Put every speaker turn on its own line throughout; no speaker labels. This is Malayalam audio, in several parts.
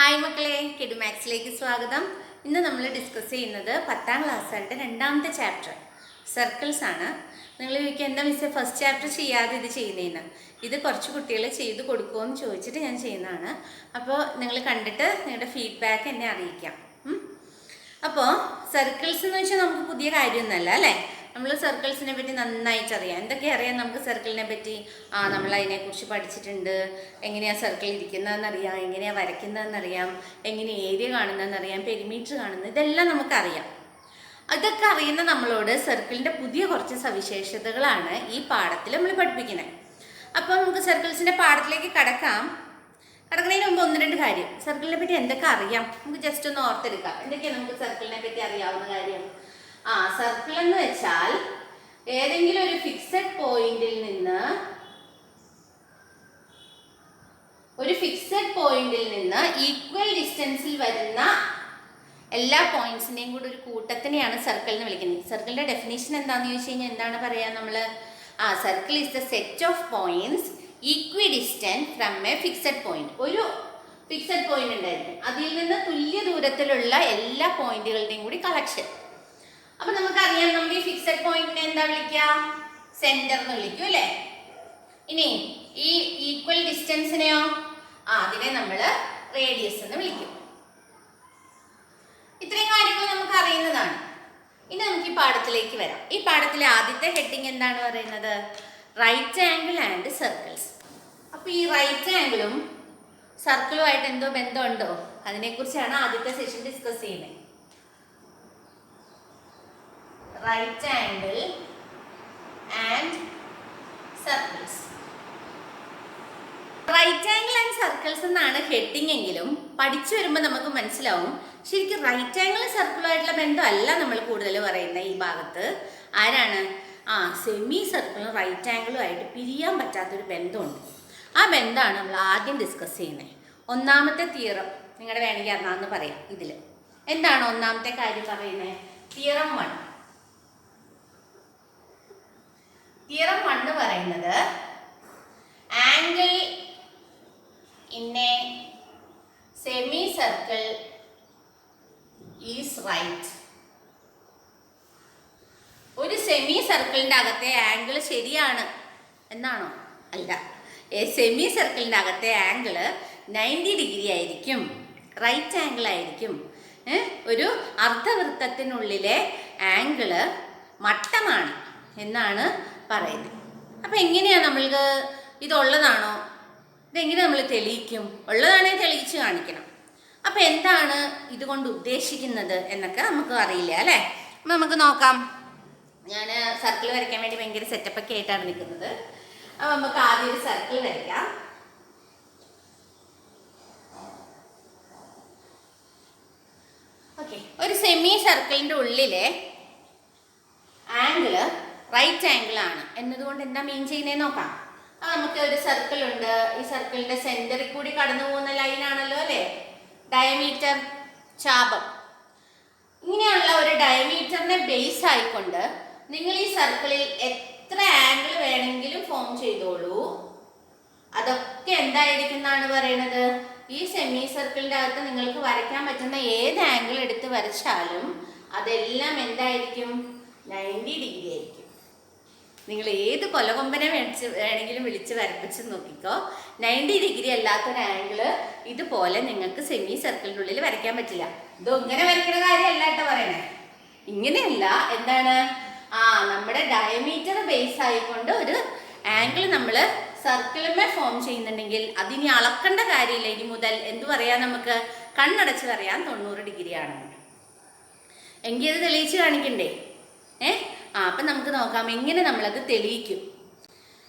ഹായ് മക്കളെ, കിഡു മാത്സിലേക്ക് സ്വാഗതം. ഇന്ന് നമ്മൾ ഡിസ്കസ് ചെയ്യുന്നത് 10ാം ക്ലാസ്സായിട്ട് രണ്ടാമത്തെ ചാപ്റ്റർ സർക്കിൾസ് ആണ്. നിങ്ങൾ ചോദിക്കുക എന്താ മിസ്സേ ഫസ്റ്റ് ചാപ്റ്റർ ചെയ്യാതെ ഇത് ചെയ്യുന്നതെന്ന്. ഇത് കുറച്ച് കുട്ടികൾ ചെയ്ത് കൊടുക്കുമോ എന്ന് ചോദിച്ചിട്ട് ഞാൻ ചെയ്യുന്നതാണ്. അപ്പോൾ നിങ്ങൾ കണ്ടിട്ട് നിങ്ങളുടെ ഫീഡ്ബാക്ക് എന്നെ അറിയിക്കാം. അപ്പോൾ സർക്കിൾസ് എന്ന് വെച്ചാൽ നമുക്ക് പുതിയ കാര്യമൊന്നുമല്ല അല്ലേ. നമ്മൾ സർക്കിൾസിനെ പറ്റി നന്നായിട്ട് അറിയാം. എന്തൊക്കെ അറിയാം നമുക്ക് സർക്കിളിനെ പറ്റി? നമ്മൾ അതിനെക്കുറിച്ച് പഠിച്ചിട്ടുണ്ട്. എങ്ങനെയാണ് സർക്കിൾ ഇരിക്കുന്നതെന്നറിയാം, എങ്ങനെയാണ് വരയ്ക്കുന്നതെന്നറിയാം, എങ്ങനെ ഏരിയ കാണുന്നതെന്നറിയാം, പെരിമീറ്റർ കാണുന്നത്, ഇതെല്ലാം നമുക്കറിയാം. അതൊക്കെ അറിയുന്ന നമ്മളോട് സർക്കിളിൻ്റെ പുതിയ കുറച്ച് സവിശേഷതകളാണ് ഈ പാഠത്തിൽ നമ്മൾ പഠിപ്പിക്കുന്നത്. അപ്പോൾ നമുക്ക് സർക്കിൾസിൻ്റെ പാഠത്തിലേക്ക് കടക്കുന്നതിന് മുമ്പ് ഒന്ന് രണ്ട് കാര്യം സർക്കിളിനെ പറ്റി എന്തൊക്കെ അറിയാം നമുക്ക് ജസ്റ്റ് ഒന്ന് ഓർത്തെടുക്കാം. എന്തൊക്കെയാണ് നമുക്ക് സർക്കിളിനെ പറ്റി അറിയാവുന്ന കാര്യം? സർക്കിൾ എന്ന് വെച്ചാൽ ഏതെങ്കിലും ഒരു ഫിക്സഡ് പോയിന്റിൽ നിന്ന് ഈക്വൽ ഡിസ്റ്റൻസിൽ വരുന്ന എല്ലാ പോയിന്റ്സിനെയും കൂടി ഒരു കൂട്ടത്തിനെയാണ് സർക്കിൾ എന്ന് വിളിക്കുന്നത്. സർക്കിളിന്റെ ഡെഫിനേഷൻ എന്താണെന്ന് ചോദിച്ചു കഴിഞ്ഞാൽ എന്താണ് പറയാ നമ്മൾ? Circle is the set of points equidistant from a fixed point. ഒരു ഫിക്സഡ് പോയിന്റ് ഉണ്ടായിരിക്കും, അതിൽ നിന്ന് തുല്യ ദൂരത്തിലുള്ള എല്ലാ പോയിന്റുകളുടെയും കൂടി കളക്ഷൻ. അപ്പൊ നമുക്കറിയാം, നമ്മൾ ഈ ഫിക്സഡ് പോയിന്റിനെ എന്താ വിളിക്കുക? സെന്റർ എന്ന് വിളിക്കും അല്ലേ. ഇനി ഈ ഈക്വൽ ഡിസ്റ്റൻസിനെയോ അതിനെ നമ്മൾ റേഡിയസ് എന്ന് വിളിക്കും. ഇത്രയും കാര്യങ്ങൾ നമുക്ക് അറിയുന്നതാണ്. ഇനി നമുക്ക് ഈ പാഠത്തിലേക്ക് വരാം. ഈ പാഠത്തിലെ ആദ്യത്തെ ഹെഡിങ് എന്താണ് പറയുന്നത്? Right angle and circles. അപ്പോൾ ഈ റൈറ്റ് ആംഗിളും സർക്കിളുമായിട്ട് എന്തോ ബന്ധമുണ്ടോ? അതിനെക്കുറിച്ചാണ് ആദ്യത്തെ സെഷൻ ഡിസ്കസ് ചെയ്യുന്നത്. Right angle and circles. Right angle and circles എന്നാണ് ഹെഡിങ് എങ്കിലും പഠിച്ചു വരുമ്പോൾ നമുക്ക് മനസ്സിലാവും ശരിക്കും റൈറ്റ് ആംഗിളും സർക്കിളുമായിട്ടുള്ള ബന്ധമല്ല നമ്മൾ കൂടുതൽ പറയുന്ന ഈ ഭാഗത്ത്. ആരാണ്? സെമി സർക്കിളും റൈറ്റ് ആംഗിളും ആയിട്ട് പിരിയാൻ പറ്റാത്തൊരു ബന്ധമുണ്ട്. ആ ബന്ധമാണ് നമ്മൾ ആദ്യം ഡിസ്കസ് ചെയ്യുന്നത്. ഒന്നാമത്തെ തിയറം നിങ്ങളുടെ വേണമെങ്കിൽ അന്നാന്ന് പറയാം. ഇതിൽ എന്താണ് ഒന്നാമത്തെ കാര്യം പറയുന്നത്? തിയറം 1. തിയറം 1 പറയുന്നത് angle in a semi circle is right. ഒരു സെമി സർക്കിളിൻ്റെ അകത്തെ ആംഗിൾ ശരിയാണ് എന്നാണോ? അല്ല. സെമി സർക്കിളിൻ്റെ അകത്തെ ആംഗിൾ 90 ഡിഗ്രി ആയിരിക്കും, റൈറ്റ് ആംഗിൾ ആയിരിക്കും. ഒരു അർദ്ധവൃത്തത്തിനുള്ളിലെ ആംഗിള് മട്ടമാണ് എന്നാണ് പറയുന്നത്. അപ്പം എങ്ങനെയാണ് നമ്മൾക്ക് ഇതുള്ളതാണോ? ഇതെങ്ങനെ നമ്മൾ തെളിയിക്കും? ഉള്ളതാണെങ്കിൽ തെളിയിച്ച് കാണിക്കണം. അപ്പം എന്താണ് ഇതുകൊണ്ട് ഉദ്ദേശിക്കുന്നത് എന്നൊക്കെ നമുക്ക് അറിയില്ല അല്ലേ. അപ്പം നമുക്ക് നോക്കാം. ഞാൻ സർക്കിൾ വരയ്ക്കാൻ വേണ്ടി ഭയങ്കര സെറ്റപ്പൊക്കെ ആയിട്ടാണ് നിൽക്കുന്നത്. അപ്പം നമുക്ക് ആദ്യം ഒരു സർക്കിൾ വരയ്ക്കാം. ഓക്കെ, ഒരു സെമി സർക്കിളിൻ്റെ ഉള്ളിലെ ആംഗിള് റൈറ്റ് ആംഗിൾ ആണ് എന്നതുകൊണ്ട് എന്താ മീൻ ചെയ്യുന്നതെന്ന് നോക്കാം. നമുക്ക് ഒരു സർക്കിൾ ഉണ്ട്. ഈ സർക്കിളിന്റെ സെന്ററിൽ കൂടി കടന്നു പോകുന്ന ലൈനാണല്ലോ അല്ലേ ഡയമീറ്റർ, ചാപം. ഇങ്ങനെയുള്ള ഒരു ഡയമീറ്ററിനെ ബേസ് ആയിക്കൊണ്ട് നിങ്ങൾ ഈ സർക്കിളിൽ എത്ര ആംഗിൾ വേണമെങ്കിലും ഫോം ചെയ്തോളൂ. അതൊക്കെ എന്തായിരിക്കും എന്നാണ് പറയണത്? ഈ സെമി സർക്കിളിൻ്റെ അകത്ത് നിങ്ങൾക്ക് വരയ്ക്കാൻ പറ്റുന്ന ഏത് ആംഗിൾ എടുത്ത് വരച്ചാലും അതെല്ലാം എന്തായിരിക്കും? 90 ഡിഗ്രി ആയിരിക്കും. നിങ്ങൾ ഏത് കൊലകൊമ്പനെ വേണമെങ്കിലും വിളിച്ച് വരപ്പിച്ച് നോക്കിക്കോ, 90 ഡിഗ്രി അല്ലാത്തൊരു ആംഗിള് ഇതുപോലെ നിങ്ങൾക്ക് സെമി സർക്കിളിൻ്റെ ഉള്ളിൽ വരയ്ക്കാൻ പറ്റില്ല. ഇത് ഇങ്ങനെ വരയ്ക്കുന്ന കാര്യമല്ല കേട്ടോ പറയണേ. ഇങ്ങനെയല്ല. എന്താണ്? നമ്മുടെ ഡയമീറ്റർ ബേസ് ആയിക്കൊണ്ട് ഒരു ആംഗിൾ നമ്മൾ സർക്കിളുമേ ഫോം ചെയ്യുന്നുണ്ടെങ്കിൽ അതിനി അളക്കേണ്ട കാര്യമില്ല. ഇനി മുതൽ എന്തു പറയാം? നമുക്ക് കണ്ണടച്ച് പറയാം 90 ഡിഗ്രി ആണെന്ന്. എങ്കിൽ അത് തെളിയിച്ച് കാണിക്കണ്ടേ? അപ്പം നമുക്ക് നോക്കാം എങ്ങനെ നമ്മളത് തെളിയിക്കും,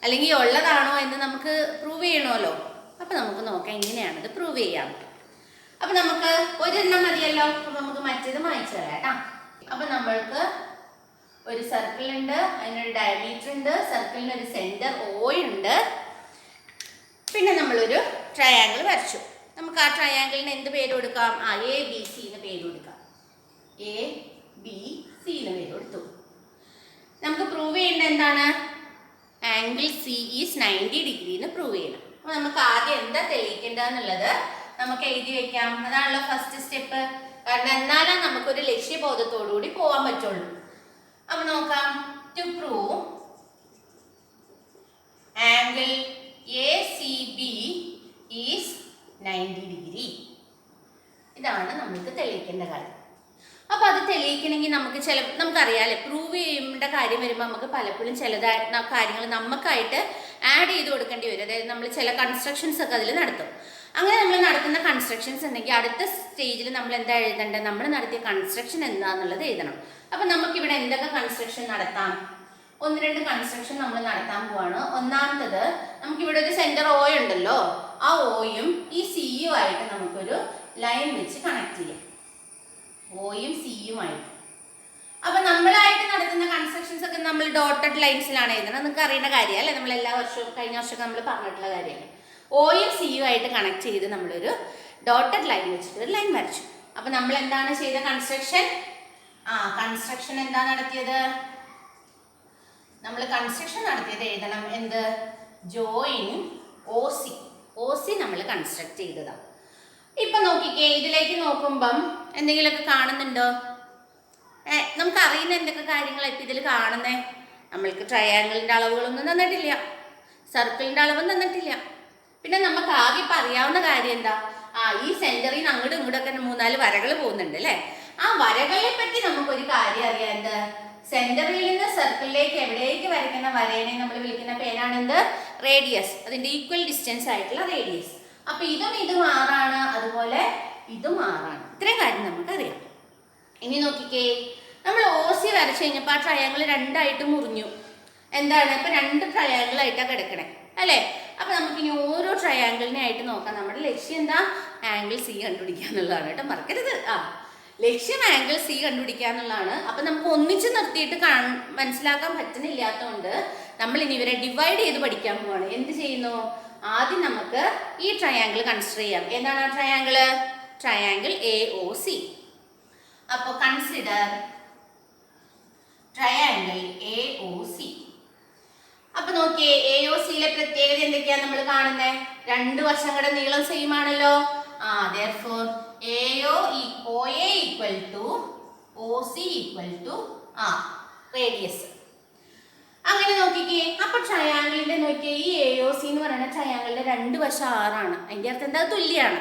അല്ലെങ്കിൽ ഉള്ളതാണോ എന്ന് നമുക്ക് പ്രൂവ് ചെയ്യണമല്ലോ. അപ്പം നമുക്ക് നോക്കാം എങ്ങനെയാണത് പ്രൂവ് ചെയ്യാം. അപ്പം നമുക്ക് ഒരെണ്ണം മതിയല്ലോ. അപ്പം നമുക്ക് മറ്റേത് മായ്ച്ചു തരാം കേട്ടോ. അപ്പം നമ്മൾക്ക് ഒരു സർക്കിൾ ഉണ്ട്, അതിനൊരു ഡയമീറ്റർ ഉണ്ട്, സർക്കിളിന് ഒരു സെൻറ്റർ O ഉണ്ട്, പിന്നെ നമ്മളൊരു ട്രയാങ്കിൾ വരച്ചു. നമുക്ക് ആ ട്രയാങ്കിളിന് എന്ത് പേര് കൊടുക്കാം? ABC എന്ന് പേര് കൊടുക്കാം. ABC എന്ന് പേര് കൊടുത്തു. നമുക്ക് പ്രൂവ് ചെയ്യേണ്ടത് എന്താണ്? ആംഗിൾ C ഈസ് 90 ഡിഗ്രി എന്ന് പ്രൂവ് ചെയ്യണം. അപ്പോൾ നമുക്ക് ആദ്യം എന്താ തെളിയിക്കേണ്ടതെന്നുള്ളത് നമുക്ക് എഴുതി വെക്കാം. അതാണല്ലോ ഫസ്റ്റ് സ്റ്റെപ്പ്. കാരണം എന്നാലേ നമുക്കൊരു ലക്ഷ്യബോധത്തോടു കൂടി പോകാൻ പറ്റുള്ളൂ. അപ്പൊ നോക്കാം. To prove angle ACB is 90 degree. ഇതാണ് നമുക്ക് തെളിയിക്കേണ്ട കാര്യം. അപ്പൊ അത് തെളിയിക്കണമെങ്കിൽ നമുക്കറിയാലേ, പ്രൂവ് ചെയ്യേണ്ട കാര്യം വരുമ്പോൾ നമുക്ക് പലപ്പോഴും ചിലതായിട്ട് കാര്യങ്ങൾ നമുക്കായിട്ട് ആഡ് ചെയ്ത് കൊടുക്കേണ്ടി വരും. അതായത് നമ്മൾ ചില കൺസ്ട്രക്ഷൻസ് ഒക്കെ അതിൽ നടത്തും. അങ്ങനെ നമ്മൾ നടത്തുന്ന കൺസ്ട്രക്ഷൻസ് ഉണ്ടെങ്കിൽ അടുത്ത സ്റ്റേജിൽ നമ്മൾ എന്താ എഴുതേണ്ടത്? നമ്മൾ നടത്തിയ കൺസ്ട്രക്ഷൻ എന്താന്നുള്ളത് എഴുതണം. അപ്പൊ നമുക്കിവിടെ എന്തൊക്കെ കൺസ്ട്രക്ഷൻ നടത്താം? 1-2 കൺസ്ട്രക്ഷൻ നമ്മൾ നടത്താൻ പോവാണ്. ഒന്നാമത്തത്, നമുക്കിവിടെ ഒരു സെന്റർ O ഉണ്ടല്ലോ, ആ ഓയും ഈ സിയും ആയിട്ട് നമുക്കൊരു ലൈൻ വെച്ച് കണക്ട് ചെയ്യാം. ഓയും സിയുമായിട്ട്. അപ്പൊ നമ്മളായിട്ട് നടത്തുന്ന കൺസ്ട്രക്ഷൻസ് ഒക്കെ നമ്മൾ ഡോട്ടഡ് ലൈൻസിലാണ് എഴുതുന്നത്. നിങ്ങൾക്ക് അറിയുന്ന കാര്യം അല്ലേ, നമ്മൾ എല്ലാ വർഷവും കഴിഞ്ഞ വർഷമൊക്കെ നമ്മൾ പറഞ്ഞിട്ടുള്ള കാര്യമാണ്. ഓയും സിയും ആയിട്ട് കണക്ട് ചെയ്ത് നമ്മളൊരു ഡോട്ടഡ് ലൈൻ വെച്ചിട്ട് ഒരു ലൈൻ വരച്ചു. അപ്പൊ നമ്മൾ എന്താണ് ചെയ്ത കൺസ്ട്രക്ഷൻ? കൺസ്ട്രക്ഷൻ എന്താ നടത്തിയത്? നമ്മൾ കൺസ്ട്രക്ഷൻ നടത്തിയത് എഴുതണം. എന്ത്? ജോയിൻ OC നമ്മൾ കൺസ്ട്രക്ട് ചെയ്തതാണ്. ഇപ്പൊ നോക്കിക്കേ, ഇതിലേക്ക് നോക്കുമ്പം എന്തെങ്കിലുമൊക്കെ കാണുന്നുണ്ടോ? നമുക്ക് അറിയുന്ന എന്തൊക്കെ കാര്യങ്ങളാണ് ഇപ്പം ഇതിൽ കാണുന്നേ? നമ്മൾക്ക് ട്രയാങ്കിളിൻ്റെ അളവുകളൊന്നും തന്നിട്ടില്ല, സർക്കിളിൻ്റെ അളവും തന്നിട്ടില്ല. പിന്നെ നമുക്ക് ആകെ ഇപ്പം അറിയാവുന്ന കാര്യം എന്താ? ഈ സെന്ററിൽ നിന്ന് അങ്ങോട്ടും ഇങ്ങോട്ടൊക്കെ 3-4 വരകൾ പോകുന്നുണ്ട് അല്ലേ? ആ വരകളെ പറ്റി നമുക്കൊരു കാര്യം അറിയാം. എന്ത്? സെന്ററിൽ നിന്ന് സർക്കിളിലേക്ക് എവിടേക്ക് വരയ്ക്കുന്ന വരേനെ നമ്മൾ വിളിക്കുന്ന പേരാണ് എന്ത്? റേഡിയസ്. അതിന്റെ ഈക്വൽ ഡിസ്റ്റൻസ് ആയിട്ടുള്ള റേഡിയസ്. അപ്പൊ ഇതും 6ആണ്, അതുപോലെ ഇതും 6ആണ്. ഇത്രയും കാര്യം നമുക്കറിയാം. ഇനി നോക്കിക്കേ, നമ്മൾ OC വരച്ചു കഴിഞ്ഞപ്പോൾ ആ ട്രയാങ്കിൾ 2ആയിട്ട് മുറിഞ്ഞു. എന്താണ്? ഇപ്പൊ 2 ട്രയാങ്കിൾ ആയിട്ടാണ് കിടക്കണേ അല്ലേ? അപ്പൊ നമുക്കിനി ഓരോ ട്രയാങ്കിളിനെ ആയിട്ട് നോക്കാം. നമ്മുടെ ലക്ഷ്യം എന്താ? ആംഗിൾ C കണ്ടുപിടിക്കുക എന്നുള്ളതാണ് കേട്ടോ, മറക്കരുത്. ലക്ഷ്യം ആംഗിൾ C കണ്ടുപിടിക്കുക എന്നുള്ളതാണ്. അപ്പൊ നമുക്ക് ഒന്നിച്ച് നിർത്തിയിട്ട് മനസ്സിലാക്കാൻ പറ്റുന്നില്ലാത്തതുകൊണ്ട് നമ്മൾ ഇനി ഇവരെ ഡിവൈഡ് ചെയ്ത് പഠിക്കാൻ പോവാണ്. എന്ത് ചെയ്യുന്നു? ആദ്യം നമുക്ക് ഈ ട്രയാങ്കിൾ കൺസിഡർ ചെയ്യാം. എന്താണ് ആ ട്രയാങ്കിള്? Triangle AOC. അപ്പോൾ കൺസിഡർ ട്രയാങ്കിൾ AOC. അപ്പൊ നോക്കിയേ, AOCയിലെ പ്രത്യേകത എന്തൊക്കെയാണ് നമ്മൾ കാണുന്നത്? 2 വശങ്ങളുടെ നീളം സെയിം ആണല്ലോ. therefore OA equal to OC equal to radius. അങ്ങനെ നോക്കിക്കേ, അപ്പൊ ട്രയാങ്കിളിന്റെ നോക്കിയേ, ഈ AOC എന്ന് പറയുന്ന ട്രയാങ്കിളിന്റെ 2 വശം 6ആണ്. അതിന്റെ അർത്ഥം എന്താ? തുല്യാണ്.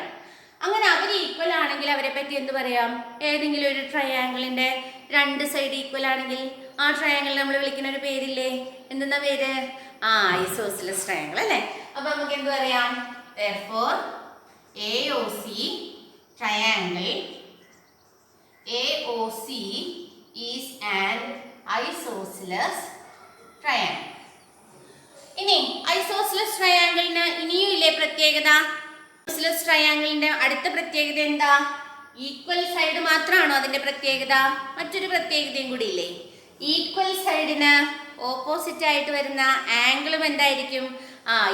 അങ്ങനെ അവർ ഈക്വൽ ആണെങ്കിൽ അവരെ പറ്റി എന്ത് പറയാം? ഏതെങ്കിലും ഒരു ട്രയാങ്കിളിന്റെ 2 സൈഡ് ഈക്വൽ ആണെങ്കിൽ ആ ട്രയാങ്കിൾ നമ്മൾ വിളിക്കുന്ന ഒരു പേരില്ലേ? എന്തെന്നാ പേര്? ഐസോസിലസ് ട്രയാങ്കിൾ അല്ലേ? അപ്പൊ നമുക്ക് എന്ത് പറയാം? therefore AOC triangle AOC is an isosceles triangle. ഇനി ഐസോസിലസ് ട്രയാങ്കിളിന് ഇനിയും ഇല്ലേ പ്രത്യേകത? ഐസോസിലസ് ട്രയാങ്കിളിന്റെ അടുത്ത പ്രത്യേകത എന്താ? ഈക്വൽ സൈഡ് മാത്രമാണോ അതിന്റെ പ്രത്യേകത? മറ്റൊരു പ്രത്യേകതയും കൂടി ഇല്ലേ? ഈക്വൽ സൈഡിന് ഓപ്പോസിറ്റ് ആയിട്ട് വരുന്ന ആംഗിളും എന്തായിരിക്കും?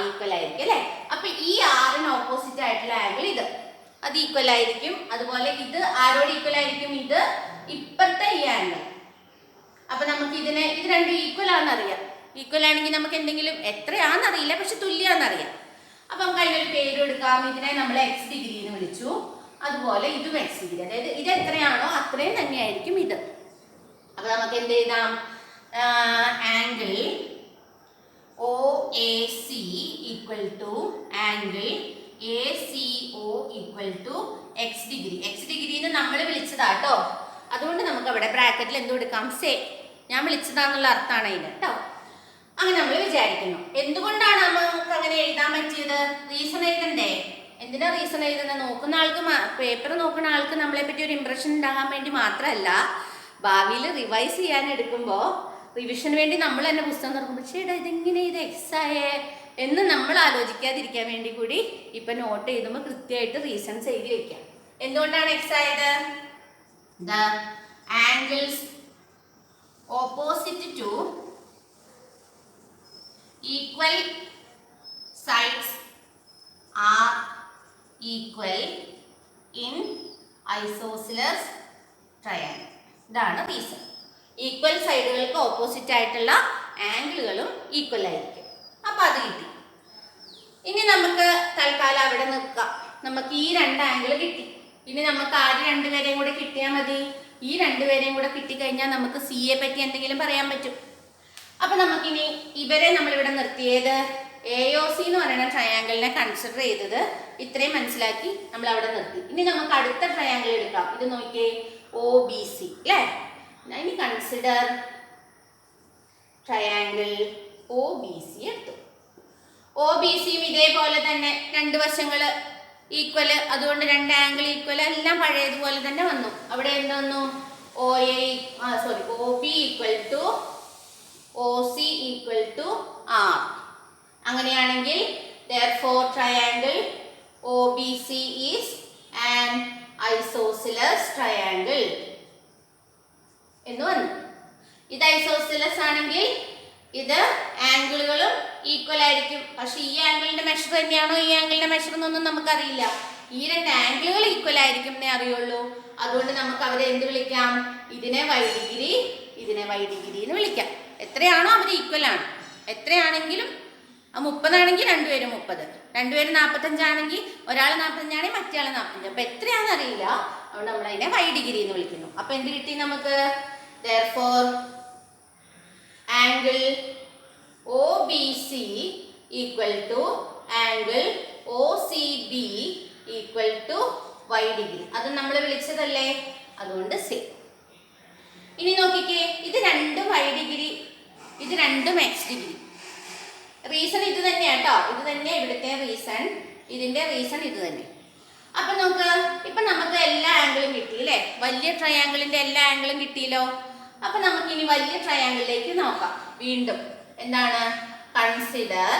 ഈക്വൽ ആയിരിക്കും അല്ലേ? അപ്പൊ ഈ 6ന് ഓപ്പോസിറ്റ് ആയിട്ടുള്ള ആംഗിൾ അത് ഈക്വൽ ആയിരിക്കും. അതുപോലെ ഇത് ആരോട് ഈക്വൽ ആയിരിക്കും? ഇത് ഇപ്പുറത്തെ ഈ ആംഗിൾ. അപ്പൊ നമുക്ക് ഇത് 2 ഈക്വൽ ആണെന്നറിയാം. ഈക്വൽ ആണെങ്കിൽ നമുക്ക് എന്തെങ്കിലും എത്രയാണെന്നറിയില്ല, പക്ഷെ തുല്യാന്നറിയാം. അപ്പൊ നമുക്ക് അതിനൊരു പേര് കൊടുക്കാം. ഇതിനെ നമ്മൾ x ഡിഗ്രി എന്ന് വിളിച്ചു. അതുപോലെ ഇതും x ഡിഗ്രി. അതായത് ഇത് എത്രയാണോ അത്രയും തന്നെയായിരിക്കും ഇത്. അപ്പൊ നമുക്ക് എന്ത് എഴുതാം? Angle OAC equal to angle ACO equal to x degree. x ഡിഗ്രിന്ന് നമ്മൾ വിളിച്ചതാട്ടോ. അതുകൊണ്ട് നമുക്ക് അവിടെ ബ്രാക്കറ്റിൽ എന്ത് കൊടുക്കാം? സേ. ഞാൻ വിളിച്ചതാന്നുള്ള അർത്ഥമാണ് അതിന് കേട്ടോ. അങ്ങനെ നമ്മൾ വിചാരിക്കുന്നു. എന്തുകൊണ്ടാണ് നമുക്ക് അങ്ങനെ എഴുതാൻ പറ്റിയത്? റീസൺ എഴുതണ്ടേ? എന്തിനാ റീസൺ എഴുതുന്നത്? നോക്കുന്ന ആൾക്ക്, പേപ്പർ നോക്കുന്ന ആൾക്ക് നമ്മളെ പറ്റി ഒരു ഇംപ്രഷൻ ഉണ്ടാകാൻ വേണ്ടി മാത്രമല്ല, ഭാവിയിൽ റിവൈസ് ചെയ്യാൻ എടുക്കുമ്പോൾ റിവിഷന് വേണ്ടി നമ്മൾ തന്നെ പുസ്തകം തുറക്കുമ്പോൾ ചേട്ടാ ഇതെങ്ങനെ ഇത് എക്സായേ എന്ന് നമ്മൾ ആലോചിക്കാതിരിക്കാൻ വേണ്ടി കൂടി ഇപ്പൊ നോട്ട് എഴുതുമ്പോൾ കൃത്യമായിട്ട് റീസൺസ് എഴുതി വെക്കാം. എന്തുകൊണ്ടാണ് എക്സ് ആയത്? The angles opposite two equal sides are equal in isosceles triangle. ഇതാണ് റീസൺ. ഈക്വൽ സൈഡുകൾക്ക് ഓപ്പോസിറ്റ് ആയിട്ടുള്ള ആംഗിളുകളും ഈക്വൽ ആയിരിക്കും. അപ്പൊ അത് കിട്ടി. ഇനി നമുക്ക് തൽക്കാലം അവിടെ നിൽക്കാം. നമുക്ക് ഈ രണ്ട് ആംഗിൾ കിട്ടി. ഇനി നമുക്ക് ആദ്യം രണ്ടുപേരെയും കൂടെ കിട്ടിയാൽ മതി. ഈ രണ്ടുപേരെയും കൂടെ കിട്ടിക്കഴിഞ്ഞാൽ നമുക്ക് സി യെ പറ്റി എന്തെങ്കിലും പറയാൻ പറ്റും. അപ്പൊ നമുക്കിനി ഇവരെ നമ്മളിവിടെ നിർത്തിയത് AOC എന്ന് പറയുന്ന ട്രയാങ്കിളിനെ കൺസിഡർ ചെയ്തത് ഇത്രയും മനസ്സിലാക്കി നമ്മൾ അവിടെ നിർത്തി. ഇനി നമുക്ക് അടുത്ത ട്രയാങ്കിൾ എടുക്കാം. ഇത് നോക്കിയേ, OBC അല്ലേ. ഇനി കൺസിഡർ ട്രയാങ്കിൾ OBC എടുത്തു. OBCയും ഇതേപോലെ തന്നെ രണ്ട് വശങ്ങൾ ഈക്വൽ, അതുകൊണ്ട് രണ്ട് ആംഗിൾ ഈക്വൽ, എല്ലാം പഴയതുപോലെ തന്നെ വന്നു. അവിടെ എന്ത് വന്നു? OB equal to OC equal to R. അങ്ങനെയാണെങ്കിൽ therefore triangle OBC is an isosceles triangle എന്ന് വന്നു. ഇത് ഐസോസിലസ് ആണെങ്കിൽ ഇത് ആംഗിളുകളും ഈക്വൽ ആയിരിക്കും. പക്ഷെ ഈ ആംഗിളിന്റെ മെഷർ തന്നെയാണോ ഈ ആംഗിളിന്റെ മെഷർ എന്നൊന്നും നമുക്കറിയില്ല. ഈ രണ്ട് ആംഗിളുകൾ ഈക്വൽ ആയിരിക്കും എന്നേ അറിയുള്ളൂ. അതുകൊണ്ട് നമുക്ക് അവരെ എന്ത് വിളിക്കാം? ഇതിനെ y ഡിഗ്രി, ഇതിനെ y ഡിഗ്രി എന്ന് വിളിക്കാം. എത്രയാണോ അവർ ഈക്വൽ ആണ്. എത്രയാണെങ്കിലും 30 ആണെങ്കിൽ രണ്ടുപേരും 30, രണ്ടുപേരും 45 ആണെങ്കിൽ ഒരാൾ 45 ആണെങ്കിൽ മറ്റേ ആൾ 45. അപ്പൊ എത്രയാണെന്ന് അറിയില്ല, അതുകൊണ്ട് നമ്മൾ അതിനെ y ഡിഗ്രി എന്ന് വിളിക്കുന്നു. അപ്പൊ എന്ത് കിട്ടി നമുക്ക്? therefore angle OBC equal to angle OCB equal to y degree. അത് നമ്മൾ വിളിച്ചതല്ലേ, അതുകൊണ്ട് സെയിം. ഇനി നോക്കിക്കേ, ഇത് രണ്ടും y ഡിഗ്രി, ഇത് രണ്ടും x ഡിഗ്രി. റീസൺ ഇത് തന്നെയാണ് കേട്ടോ, ഇത് തന്നെ ഇവിടുത്തെ റീസൺ, ഇതിന്റെ റീസൺ ഇത് തന്നെ. അപ്പൊ നോക്ക്, ഇപ്പൊ നമുക്ക് എല്ലാ ആംഗിളും കിട്ടി അല്ലേ, വലിയ ട്രയാങ്കിളിന്റെ എല്ലാ ആംഗിളും കിട്ടിയല്ലോ. അപ്പൊ നമുക്ക് ഇനി വലിയ ട്രയാങ്കിളിലേക്ക് നോക്കാം. വീണ്ടും എന്താണ്? Consider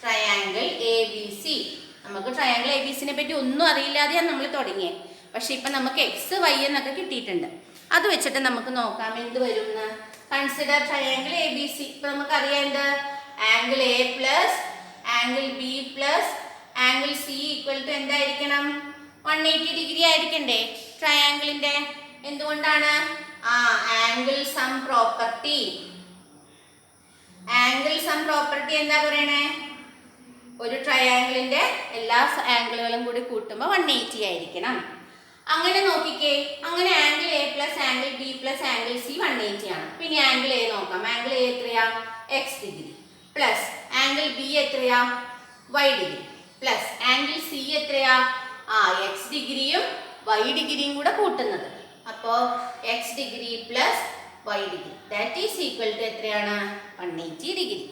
triangle ABC. നമുക്ക് ട്രയാങ്കിൾ ABCനെ പറ്റി ഒന്നും അറിയില്ലാതെയാണ് നമ്മൾ തുടങ്ങിയത്. പക്ഷെ ഇപ്പൊ നമുക്ക് X Y എന്നൊക്കെ കിട്ടിയിട്ടുണ്ട്. അത് വെച്ചിട്ട് നമുക്ക് നോക്കാം എന്ത് വരും എന്ന്. Consider triangle ABC. ഇപ്പൊ നമുക്കറിയാം എന്ത്? Angle A plus angle B plus angle C equal to എന്തായിരിക്കണം? 180 ഡിഗ്രി ആയിരിക്കണ്ടേ ട്രയാങ്കിളിന്റെ? എന്തുകൊണ്ടാണ്? Angle sum property. Angle sum property എന്താ പറയണേ? ഒരു ട്രയാങ്കിളിന്റെ എല്ലാ ആംഗിളുകളും കൂടി കൂട്ടുമ്പോൾ 180 ആയിരിക്കണം. അങ്ങനെ നോക്കിക്കേ, അങ്ങനെ angle A plus angle B plus angle C 180 ആണ്. പിന്നെ ആംഗിൾ A നോക്കാം. ആംഗിൾ A എത്രയാ? X degree plus angle B എത്രയാ? Y degree plus angle C എത്രയാ? X ഡിഗ്രിയും Y ഡിഗ്രിയും കൂടെ കൂട്ടുന്നത്. അപ്പോൾ X degree plus Y degree that is equal to എത്രയാണ്? 180 ഡിഗ്രി.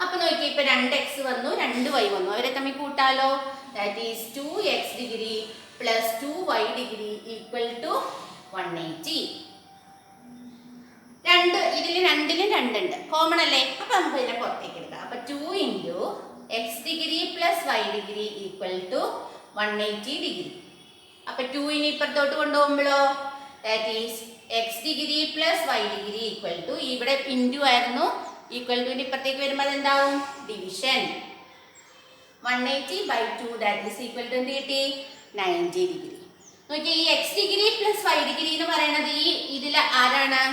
അപ്പൊ നോക്കിയേ, ഇപ്പൊ 2x വന്നു, 2y വന്നു, അവരെ തമ്മിൽ കൂട്ടാലോ. That is 2x degree plus 2y degree equal to 180. ഇതിൽ രണ്ടിലും 2 ഉണ്ട്, കോമൺ അല്ലേ. അപ്പൊ നമുക്ക് ഇതിനെ പുറത്തേക്ക് എടുക്കാം. അപ്പൊ 2 into x degree plus y degree equal to 180 degree. അപ്പൊ 2 ഇനി ഇപ്പുറത്തോട്ട് കൊണ്ടുപോകുമ്പോഴോ that is x degree plus y degree equal to, ഇവിടെ ഇൻറ്റു ആയിരുന്നു, ഈക്വൽ ടു ഇപ്പുറത്തേക്ക് വരുമ്പോൾ അതെന്താവും? Division. 180/2 that is equal to എന്ത് കിട്ടി? 90 ഡിഗ്രി. നോക്കിയാൽ ഈ x degree plus y degree എന്ന് പറയുന്നത് ഈ ഇതിൽ ആരാണ്?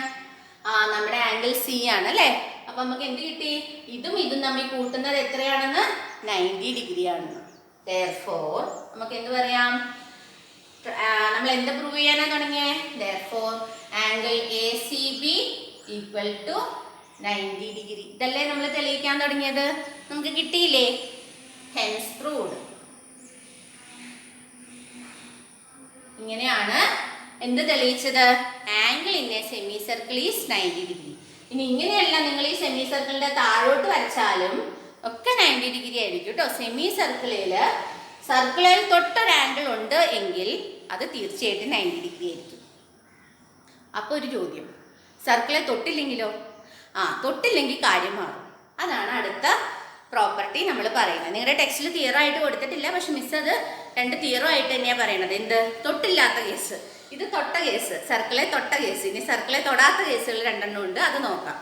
നമ്മുടെ ആംഗിൾ C ആണ് അല്ലേ. അപ്പൊ നമുക്ക് എന്ത് കിട്ടി? ഇതും ഇതും തമ്മിൽ കൂട്ടുന്നത് എത്രയാണെന്ന്? 90 ഡിഗ്രി ആണെന്ന്. therefore നമുക്ക് എന്ത് പറയാം? നമ്മൾ എന്ത് പ്രൂവ് ചെയ്യാനാ തുടങ്ങിയേ? therefore angle ACB equal to 90 degree. ഇതല്ലേ നമ്മൾ തെളിയിക്കാൻ തുടങ്ങിയത്? നമുക്ക് കിട്ടിയില്ലേ? Hence proved. ഇങ്ങനെയാണ് എന്ത് തെളിയിച്ചത്? Angle in a semi circle is 90 degree. ഇനി ഇങ്ങനെയല്ല, നിങ്ങൾ ഈ സെമി സർക്കിളിന്റെ താഴോട്ട് വരച്ചാലും ഒക്കെ 90 ഡിഗ്രി ആയിരിക്കും കേട്ടോ. സെമി സർക്കിളിൽ തൊട്ടൊരു ആംഗിൾ ഉണ്ട് എങ്കിൽ അത് തീർച്ചയായിട്ടും 90 ഡിഗ്രി ആയിരിക്കും. അപ്പോൾ ഒരു ചോദ്യം, സർക്കിളെ തൊട്ടില്ലെങ്കിലോ? തൊട്ടില്ലെങ്കിൽ കാര്യം മാറും. അതാണ് അടുത്ത പ്രോപ്പർട്ടി നമ്മൾ പറയുന്നത്. നിങ്ങളുടെ ടെക്സ്റ്റിൽ തിയറം ആയിട്ട് കൊടുത്തിട്ടില്ല, പക്ഷെ മിസ് അത് 2 തിയറം ആയിട്ട് തന്നെയാണ് പറയണത്. എന്ത്? തൊട്ടില്ലാത്ത കേസ്, ഇത് തൊട്ട കേസ്, സർക്കിളെ തൊട്ട കേസ്. ഇനി സർക്കിളെ തൊടാത്ത കേസുകൾ 2 ഉണ്ട്, അത് നോക്കാം.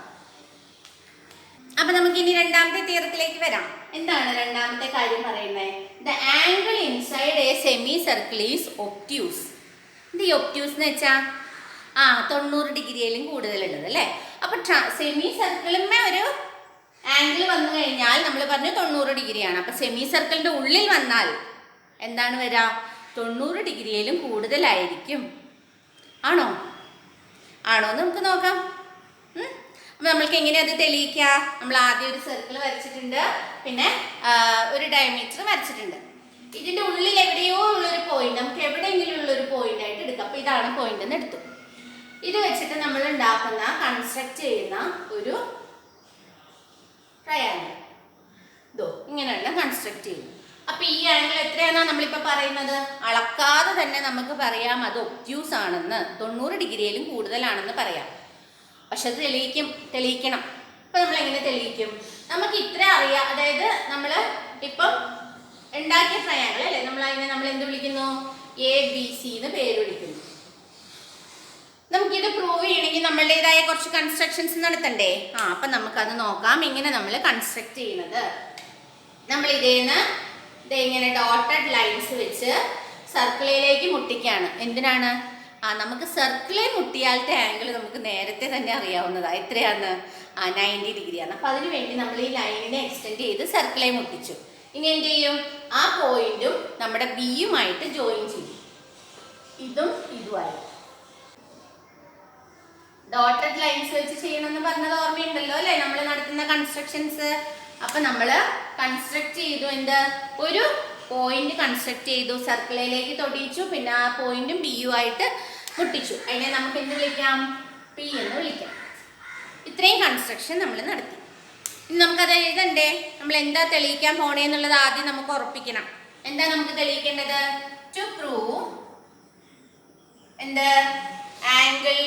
അപ്പൊ നമുക്ക് ഇനി രണ്ടാമത്തെ തിയറത്തിലേക്ക് വരാം. എന്താണ് രണ്ടാമത്തെ കാര്യം പറയുന്നത്? The angle inside A semi circle is obtuse. ഇത് ഈ ഒബ്റ്റ്യൂസ് എന്ന് വെച്ചാൽ 90 ഡിഗ്രിയിലും കൂടുതലുള്ളത് അല്ലേ. അപ്പൊ സെമി സർക്കിളിന്മേ ഒരു ആംഗിൾ വന്നു കഴിഞ്ഞാൽ നമ്മൾ പറഞ്ഞു 90 ഡിഗ്രിയാണ്. അപ്പൊ സെമി സർക്കിളിന്റെ ഉള്ളിൽ വന്നാൽ എന്താണ് വരിക? 90 ഡിഗ്രിയിലും കൂടുതലായിരിക്കും. ആണോ? ആണോ എന്ന് നമുക്ക് നോക്കാം. അപ്പം നമ്മൾക്ക് എങ്ങനെയാണ് അത് തെളിയിക്കുക? നമ്മൾ ആദ്യം ഒരു സർക്കിൾ വരച്ചിട്ടുണ്ട്, പിന്നെ ഒരു ഡയമീറ്റർ വരച്ചിട്ടുണ്ട്. ഇതിൻ്റെ ഉള്ളിൽ എവിടെയോ ഉള്ളൊരു പോയിന്റ്, നമുക്ക് എവിടെയെങ്കിലും ഉള്ളൊരു പോയിന്റ് ആയിട്ട് എടുക്കാം. അപ്പോൾ ഇതാണ് പോയിന്റ് എന്ന് എടുത്തു. ഇത് വെച്ചിട്ട് നമ്മൾ ഉണ്ടാക്കുന്ന കൺസ്ട്രക്ട് ചെയ്യുന്ന ഒരു ട്രയാങ്കിൾ ഇങ്ങനെയുള്ള കൺസ്ട്രക്ട് ചെയ്യുന്നു. അപ്പൊ ഈ ആംഗിൾ എത്രയാണോ നമ്മളിപ്പോൾ പറയുന്നത്, അളക്കാതെ തന്നെ നമുക്ക് പറയാം അത് ഒബ്റ്റ്യൂസ് ആണെന്ന്, 90 ഡിഗ്രിയിലും കൂടുതലാണെന്ന് പറയാം. പക്ഷെ അത് തെളിയിക്കണം. അപ്പൊ നമ്മൾ എങ്ങനെ തെളിയിക്കും? നമുക്ക് ഇത്ര അറിയാം, അതായത് നമ്മൾ ഇപ്പം ഉണ്ടാക്കിയ ട്രയാങ്കിൾ അല്ലേ, നമ്മൾ എന്ത് വിളിക്കുന്നു? ABC എന്ന് പേര് വിളിക്കുന്നു. നമുക്കിത് പ്രൂവ് ചെയ്യണമെങ്കിൽ നമ്മളുടേതായ കുറച്ച് കൺസ്ട്രക്ഷൻസ് നടത്തണ്ടേ? അപ്പൊ നമുക്കത് നോക്കാം. എങ്ങനെ നമ്മൾ കൺസ്ട്രക്ട് ചെയ്യുന്നത്. നമ്മൾ ഇങ്ങനെ ഡോട്ടഡ് ലൈൻസ് വെച്ച് സർക്കിളിലേക്ക് മുട്ടിക്കുകയാണ്. എന്തിനാണ്? നമുക്ക് സർക്കിളെ മുട്ടിയാലത്തെ ആംഗിൾ നമുക്ക് നേരത്തെ തന്നെ അറിയാവുന്നതാണ്. എത്രയാണ്? 90 ഡിഗ്രിയാണ്. അപ്പം അതിനു വേണ്ടി നമ്മൾ ഈ ലൈനിനെ എക്സ്റ്റെൻഡ് ചെയ്ത് സർക്കിളെ മുട്ടിച്ചു. ഇനി എന്ത് ചെയ്യും? ആ പോയിന്റും നമ്മുടെ ബിയുമായിട്ട് ജോയിൻ ചെയ്യും. ഇതും ഇതുമായി ഡോട്ടഡ് ലൈൻസ് വെച്ച് ചെയ്യണമെന്ന് പറഞ്ഞത് ഓർമ്മയുണ്ടല്ലോ അല്ലേ, നമ്മൾ നടത്തുന്ന കൺസ്ട്രക്ഷൻസ്. അപ്പം നമ്മൾ കൺസ്ട്രക്ട് ചെയ്തു, ഒരു പോയിന്റ് കൺസ്ട്രക്ട് ചെയ്തു, സർക്കിളിലേക്ക് തൊടിയിച്ചു, പിന്നെ ആ പോയിന്റും ബിയുമായിട്ട് മുട്ടിച്ചു. അതിനെ നമുക്ക് എന്ത് വിളിക്കാം? പി എന്ന് വിളിക്കാം. ഇത്രയും കൺസ്ട്രക്ഷൻ നമ്മൾ നടത്തി. ഇനി നമുക്കത് എഴുതണ്ടേ? നമ്മൾ എന്താ തെളിയിക്കാൻ പോണേന്നുള്ളത് ആദ്യം നമുക്ക് ഉറപ്പിക്കണം. എന്താ നമുക്ക് തെളിയിക്കേണ്ടത്? ടു പ്രൂവ് ആംഗിൾ,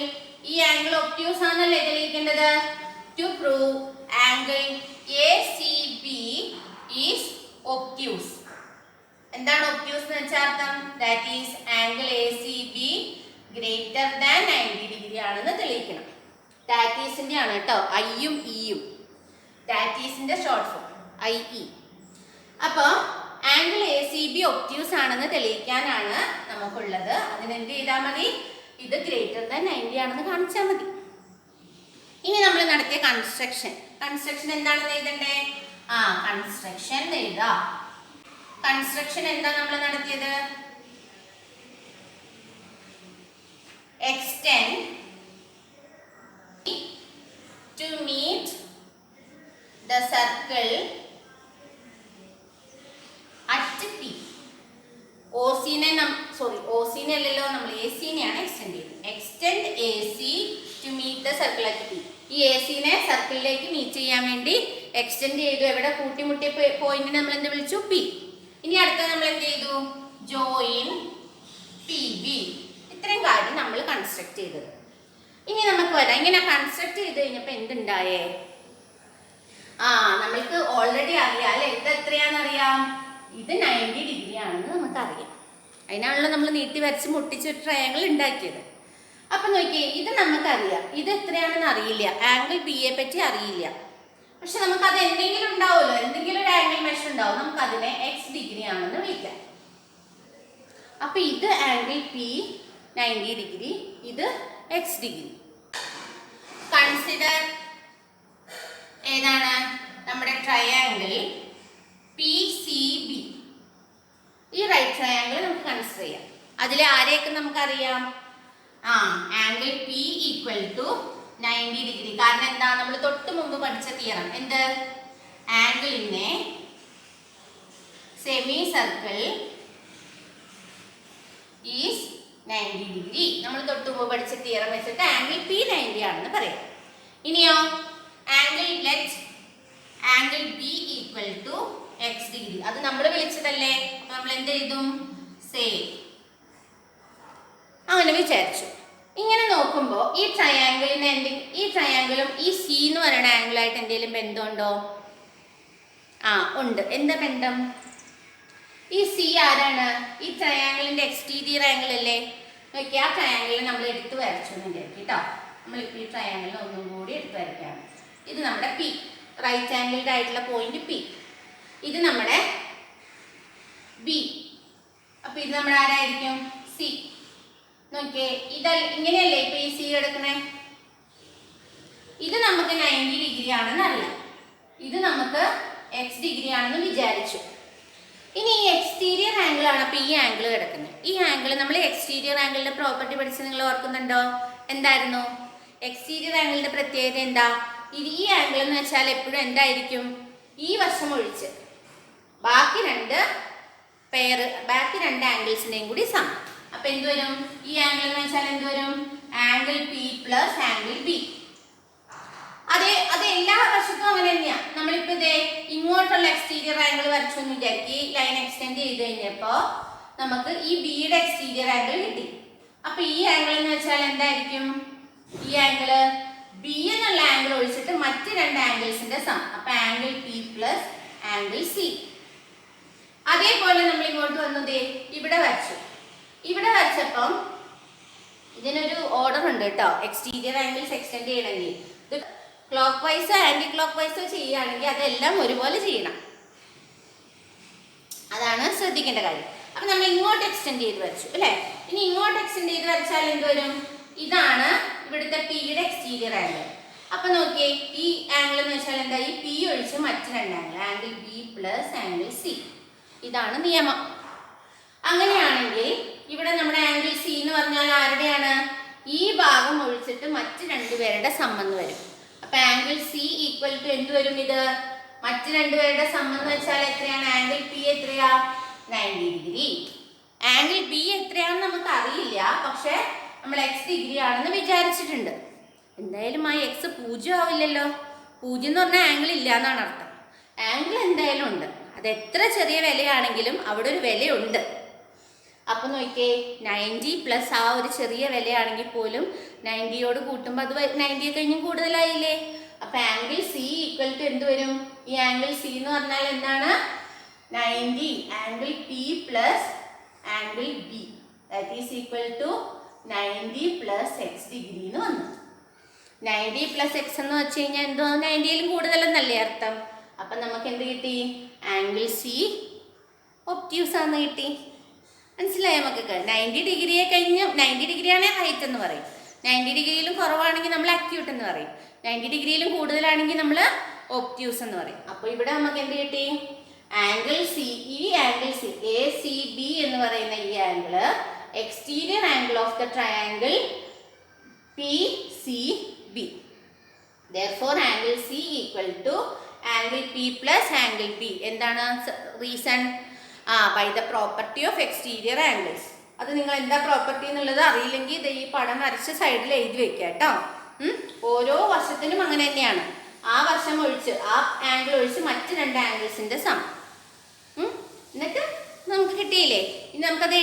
ഈ ആംഗിൾ ഒബ്റ്റ്യൂസ് ആണല്ലേ തെളിയിക്കേണ്ടത്. To prove angle ACB is obtuse. എന്താണ് ഒബ്റ്റ്യൂസ് എന്ന് വെച്ചാൽ അർത്ഥം? That is angle ACB greater than 90 degree ആണെന്ന് തെളിയിക്കണം. ദാറ്റീസിന്റെ ആണ് കേട്ടോ, ഐയും ഇയും. ദാറ്റീസിന്റെ ഷോർട്ട് ഫോം IE. അപ്പോൾ ആംഗിൾ ACB ഒബ്റ്റ്യൂസ് ആണെന്ന് തെളിയിക്കാനാണ് നമുക്കുള്ളത്. അതിനെന്ത് ചെയ്താൽ മതി? ഇത് ഗ്രേറ്റർ ദാൻ 90 ആണെന്ന് കാണിച്ചാൽ മതി. ഇനി നമ്മൾ നടത്തിയ കൺസ്ട്രക്ഷൻ എന്താണെന്ന് എഴുതണ്ടേ? കൺസ്ട്രക്ഷൻ എഴുതാം. കൺസ്ട്രക്ഷൻ എന്താ നമ്മൾ നടത്തിയത്? Extend to meet the circle at P. OCനെ അല്ലല്ലോ, നമ്മൾ ACനെയാണ് എക്സ്റ്റെൻഡ് ചെയ്തത്. Extend AC to meet the circle at P. ഈ ACനെ സർക്കിളിലേക്ക് മീറ്റ് ചെയ്യാൻ വേണ്ടി എക്സ്റ്റെൻഡ് ചെയ്തു. എവിടെ? കൂട്ടിമുട്ടിയ പോയിന്റിനെ നമ്മൾ എന്ത് വിളിച്ചു? P. ഇനി അടുത്ത നമ്മൾ എന്ത് ചെയ്തു? Join PB. ഇത്രയും കാര്യം നമ്മൾ കൺസ്ട്രക്ട് ചെയ്തത്. ഇനി നമുക്ക് വരാം. ഇങ്ങനെ കൺസ്ട്രക്ട് ചെയ്ത് കഴിഞ്ഞപ്പോൾ എന്തുണ്ടായേ? നമ്മൾക്ക് ഓൾറെഡി അറിയാം അല്ലെ, ഇത് എത്രയാണെന്നറിയാം. ഇത് 90 ഡിഗ്രി ആണെന്ന് നമുക്കറിയാം. അതിനാണല്ലോ നമ്മൾ നീട്ടി വരച്ച് മുട്ടിച്ച് ഒരു ട്രയാങ്കിൾ ഉണ്ടാക്കിയത്. അപ്പം നോക്കിയേ, ഇത് നമുക്കറിയാം. ഇത് എത്രയാണെന്ന് അറിയില്ല, ആംഗിൾ Bയെ പറ്റി അറിയില്ല. പക്ഷെ നമുക്കത് എന്തെങ്കിലും ഉണ്ടാവുമല്ലോ, എന്തെങ്കിലും ഒരു ആംഗിൾ മെഷർ ഉണ്ടാവും. നമുക്കതിനെ X ഡിഗ്രി ആണെന്ന് വിളിക്കാം. അപ്പൊ ഇത് ആംഗിൾ P 90 ഡിഗ്രി, ഇത് X ഡിഗ്രി. കൺസിഡർ ഏതാണ്? നമ്മുടെ ട്രയാങ്കിൾ PCB. ഈ റൈറ്റ് ട്രയാങ്കിൾ നമുക്ക് കൺസിഡർ ചെയ്യാം. അതിൽ ആരെയൊക്കെ നമുക്കറിയാം? Angle P equal to 90 degree. കാരണം എന്താ? നമ്മൾ തൊട്ട് മുമ്പ് പഠിച്ച തിയറം. ആംഗിളിനെ സെമി സർക്കിൾ ഈസ് 90 ഡിഗ്രി. നമ്മൾ തൊട്ട് മുമ്പ് പഠിച്ച തിയറം വെച്ചിട്ട് ആംഗിൾ P 90 ആണെന്ന് പറയാം. ഇനിയോ angle B equal to X degree. അത് നമ്മൾ വിളിച്ചതല്ലേ, നമ്മൾ എന്ത് ചെയ്തും? സെയിം അങ്ങനെ വിചാരിച്ചു. ഇങ്ങനെ നോക്കുമ്പോൾ ഈ ട്രയാങ്കിളും ഈ C എന്ന് പറയുന്ന ആംഗിളായിട്ട് എന്തെങ്കിലും ബന്ധമുണ്ടോ? ഉണ്ട്. എന്താ ബന്ധം? ഈ C ആരാണ്? ഈ ട്രയാങ്കിളിന്റെ എക്സ്റ്റീരിയർ ആംഗിൾ അല്ലേ? നോക്കി, ആ ട്രയാങ്കിളിൽ നമ്മൾ എടുത്ത് വരച്ചു എന്ന് വിചാരിക്കും കേട്ടോ. നമ്മളിപ്പോൾ ഈ ട്രയാങ്കിളിൽ ഒന്നും കൂടി എടുത്ത് വരയ്ക്കുകയാണ്. ഇത് നമ്മുടെ P, റൈറ്റ് ആംഗിൾഡ് ആയിട്ടുള്ള പോയിന്റ് P. ഇത് നമ്മുടെ B. അപ്പൊ ഇത് നമ്മുടെ ആരായിരിക്കും? C. നോക്കിയേ, ഇങ്ങനെയല്ലേ ഇപ്പൊ ഈ C എടുക്കണേ. ഇത് നമുക്ക് 90 ഡിഗ്രി ആണെന്ന് അറിയാം, ഇത് നമുക്ക് X ഡിഗ്രി ആണെന്ന് വിചാരിച്ചു. ഇനി ഈ എക്സ്റ്റീരിയർ ആംഗിൾ ആണ് അപ്പോൾ ഈ ആംഗിൾ കിടക്കുന്നത്. ഈ ആംഗിൾ നമ്മൾ എക്സ്റ്റീരിയർ ആംഗിളിന്റെ പ്രോപ്പർട്ടി പഠിച്ച് നിങ്ങൾ ഓർക്കുന്നുണ്ടോ? എന്തായിരുന്നു എക്സ്റ്റീരിയർ ആംഗിളിന്റെ പ്രത്യേകത? എന്താ? ഈ ആംഗിൾ എന്ന് വെച്ചാൽ എപ്പോഴും എന്തായിരിക്കും? ഈ വശം ഒഴിച്ച് ബാക്കി രണ്ട് ആംഗിൾസിന്റെയും കൂടി സമം. അപ്പൊ എന്ത് വരും? ഈ ആംഗിൾ എന്ന് വെച്ചാൽ എന്ത് വരും? Angle P plus angle B. അത് എല്ലാ വശത്തും അങ്ങനെ തന്നെയാണ്. നമ്മളിപ്പോ ഇതേ ഇങ്ങോട്ടുള്ള എക്സ്റ്റീരിയർ ആംഗിൾ വരച്ചു എന്ന് വിചാരിക്കും. ഈ ലൈൻ എക്സ്റ്റെൻഡ് ചെയ്ത് കഴിഞ്ഞപ്പോ നമുക്ക് ഈ ബിയുടെ എക്സ്റ്റീരിയർ ആംഗിൾ കിട്ടി. അപ്പൊ ഈ ആംഗിൾ എന്ന് വെച്ചാൽ എന്തായിരിക്കും? ഈ ആംഗിള് ബി എന്നുള്ള ആംഗിൾ ഒഴിച്ചിട്ട് മറ്റ് രണ്ട് ആംഗിൾസിന്റെ സം. അപ്പൊ angle P plus angle C. അതേപോലെ നമ്മൾ ഇങ്ങോട്ട് വന്നതേ ഇവിടെ വരച്ചു. ഇവിടെ വരച്ചപ്പം ഇതിനൊരു ഓർഡർ ഉണ്ട് കേട്ടോ. എക്സ്റ്റീരിയർ ആംഗിൾസ് എക്സ്റ്റെൻഡ് ചെയ്യണമെങ്കിൽ ഇത് ക്ലോക്ക് വൈസോ ആന്റി ക്ലോക്ക് വൈസോ ചെയ്യുകയാണെങ്കിൽ അതെല്ലാം ഒരുപോലെ ചെയ്യണം. അതാണ് ശ്രദ്ധിക്കേണ്ട കാര്യം. അപ്പൊ നമ്മൾ ഇങ്ങോട്ട് എക്സ്റ്റെൻഡ് ചെയ്ത് വരച്ചു അല്ലേ? ഇനി ഇങ്ങോട്ട് എക്സ്റ്റെൻഡ് ചെയ്ത് വരച്ചാൽ എന്ത് വരും? ഇതാണ് ഇവിടുത്തെ പിയുടെ എക്സ്റ്റീരിയർ ആംഗിൾ. അപ്പൊ നോക്കിയേ, ഈ ആംഗിൾ എന്ന് വെച്ചാൽ എന്താ? ഈ പി ഒഴിച്ച് മറ്റ് രണ്ട് angle, angle B plus angle C. ഇതാണ് നിയമം. അങ്ങനെയാണെങ്കിൽ ഇവിടെ നമ്മുടെ ആംഗിൾ സി എന്ന് പറഞ്ഞാൽ ആരുടെയാണ്? ഈ ഭാഗം ഒഴിച്ചിട്ട് മറ്റ് രണ്ടുപേരുടെ സം എന്ന് വരും. അപ്പൊ ആംഗിൾ സി ഈക്വൽ ടു എന്ത് വരും? ഇത് മറ്റ് രണ്ടുപേരുടെ സം എന്ന് വെച്ചാൽ എത്രയാണ്? ആംഗിൾ പി എത്രയാ? 90 ഡിഗ്രി. ആംഗിൾ ബി എത്രയാണെന്ന് നമുക്ക് അറിയില്ല, പക്ഷെ നമ്മൾ എക്സ് ഡിഗ്രി ആണെന്ന് വിചാരിച്ചിട്ടുണ്ട്. എന്തായാലും ആ എക്സ് 0 ആവില്ലല്ലോ. 0 എന്ന് പറഞ്ഞാൽ ആംഗിൾ ഇല്ല എന്നാണ് അർത്ഥം. ആംഗിൾ എന്തായാലും ഉണ്ട്. അത് എത്ര ചെറിയ വിലയാണെങ്കിലും അവിടെ ഒരു വിലയുണ്ട്. അപ്പൊ നോക്കിയേ, 90 പ്ലസ് ആ ഒരു ചെറിയ വിലയാണെങ്കിൽ പോലും 90യോട് കൂട്ടുമ്പോൾ അത് 90 കഴിഞ്ഞും കൂടുതലായില്ലേ? അപ്പൊ ആംഗിൾ സി ഈക്വൽ ടു എന്ത് വരും? ഈ ആംഗിൾ സി എന്ന് പറഞ്ഞാൽ എന്താണ്? 90 angle P plus angle B, that is equal to 90 plus X degree എന്ന് വന്നു. 90 പ്ലസ് എക്സ് എന്ന് വെച്ച് കഴിഞ്ഞാൽ എന്തോ 90യിലും കൂടുതലെന്നല്ലേ അർത്ഥം. അപ്പൊ നമുക്ക് എന്ത് കിട്ടി? ആംഗിൾ സി ഒബ്റ്റ്യൂസ് ആണെന്ന് കിട്ടി. മനസ്സിലായോ മക്കൾക്ക്? 90 ഡിഗ്രിയെ കഴിഞ്ഞ് 90 ഡിഗ്രിയാണ് ഹൈറ്റ് എന്ന് പറയും. 90 ഡിഗ്രിയിലും കുറവാണെങ്കിൽ നമ്മൾ അക്യൂട്ട് എന്ന് പറയും. 90 ഡിഗ്രിയിലും കൂടുതലാണെങ്കിൽ നമ്മൾ ഒബ്റ്റ്യൂസ് എന്ന് പറയും. അപ്പോൾ ഇവിടെ നമുക്ക് എന്ത് കിട്ടി? Angle C. ഈ angle C A C B എന്ന് പറയുന്ന ഈ angle exterior angle of the triangle P C B. Therefore angle C equal to angle P plus angle B. എന്താണ് reason? By the property of exterior angles. അത് നിങ്ങൾ എന്താ പ്രോപ്പർട്ടി എന്നുള്ളത് അറിയില്ലെങ്കിൽ ഇത് ഈ പടം വരച്ച് സൈഡിൽ എഴുതി വെക്കുക കേട്ടോ. ഓരോ വശത്തിനും അങ്ങനെ തന്നെയാണ്. ആ വശം ഒഴിച്ച് ആ ആംഗിൾ ഒഴിച്ച് മറ്റ് രണ്ട് ആംഗിൾസിന്റെ സം. എന്നിട്ട് നമുക്ക് കിട്ടിയില്ലേ? ഇനി നമുക്കത്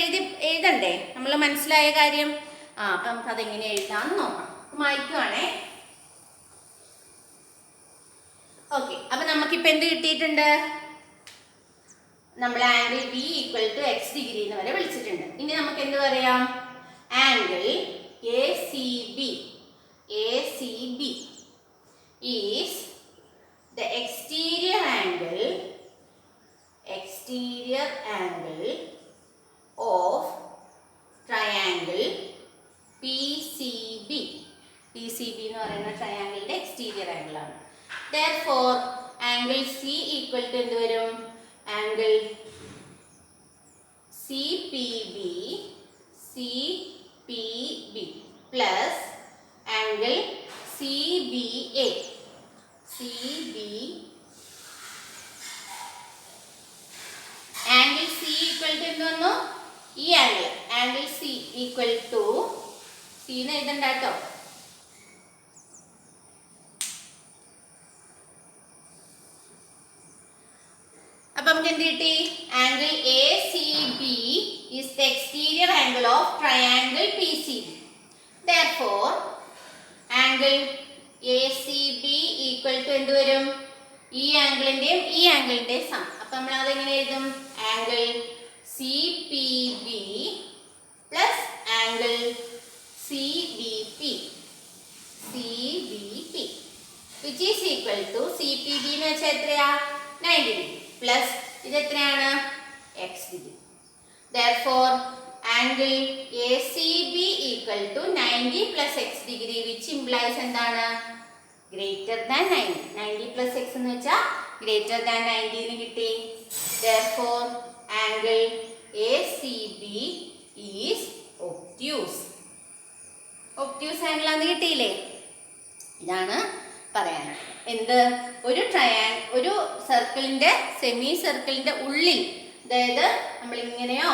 എഴുതണ്ടേ? നമ്മൾ മനസ്സിലായ കാര്യം. അപ്പൊ നമുക്കത് എങ്ങനെ എഴുതാമെന്ന് നോക്കാം. മായ്ക്കുവാണേ. ഓക്കെ, അപ്പൊ നമുക്കിപ്പോ എന്ത് കിട്ടിയിട്ടുണ്ട്? നമ്മൾ angle B equal to X degree എന്ന് വരെ വിളിച്ചിട്ടുണ്ട്. ഇനി നമുക്ക് എന്ത് പറയാം? Angle A C B is the exterior angle of triangle P C B. എന്ന് പറയുന്ന ട്രയാംഗിളിന്റെ എക്സ്റ്റീരിയർ ആംഗിൾ ആണ്. Therefore angle C equal to എന്ത് വരും? Angle CPB plus angle CBA. Angle C equal to എന്ത് വന്നു? ഈ angle C equal to C എന്ന് എഴുതണ്ട കേട്ടോ. അപ്പം നമുക്ക് എന്ത് കിട്ടി? Angle ACB is the exterior angle of triangle PCB. Therefore angle ACB equal to എന്ത് വരും? ഈ ആംഗിളിന്റെയും ഈ ആംഗിളിന്റെയും സം. അപ്പൊ നമ്മൾ അതെങ്ങനെ എഴുതും? Angle CPB plus angle CBP which is equal to CPB എന്ന് വെച്ചാൽ എത്രയാ? 90 ഡിഗ്രി പ്ലസ് ഇത് എത്രയാണ്? X degree. Therefore angle ACB equal to 90 plus x degree which implies എന്താണ്? greater than 90. 90 plus x എന്ന് വെച്ചാൽ greater than 90 എന്ന് കിട്ടി. Therefore angle ACB is obtuse. Obtuse angle ആണെന്ന് കിട്ടിയില്ലേ? ഇതാണ് പറയാനുള്ളത്. എന്ത്? ഒരു സർക്കിളിന്റെ സെമി സർക്കിളിന്റെ ഉള്ളിൽ, അതായത് നമ്മൾ ഇങ്ങനെയോ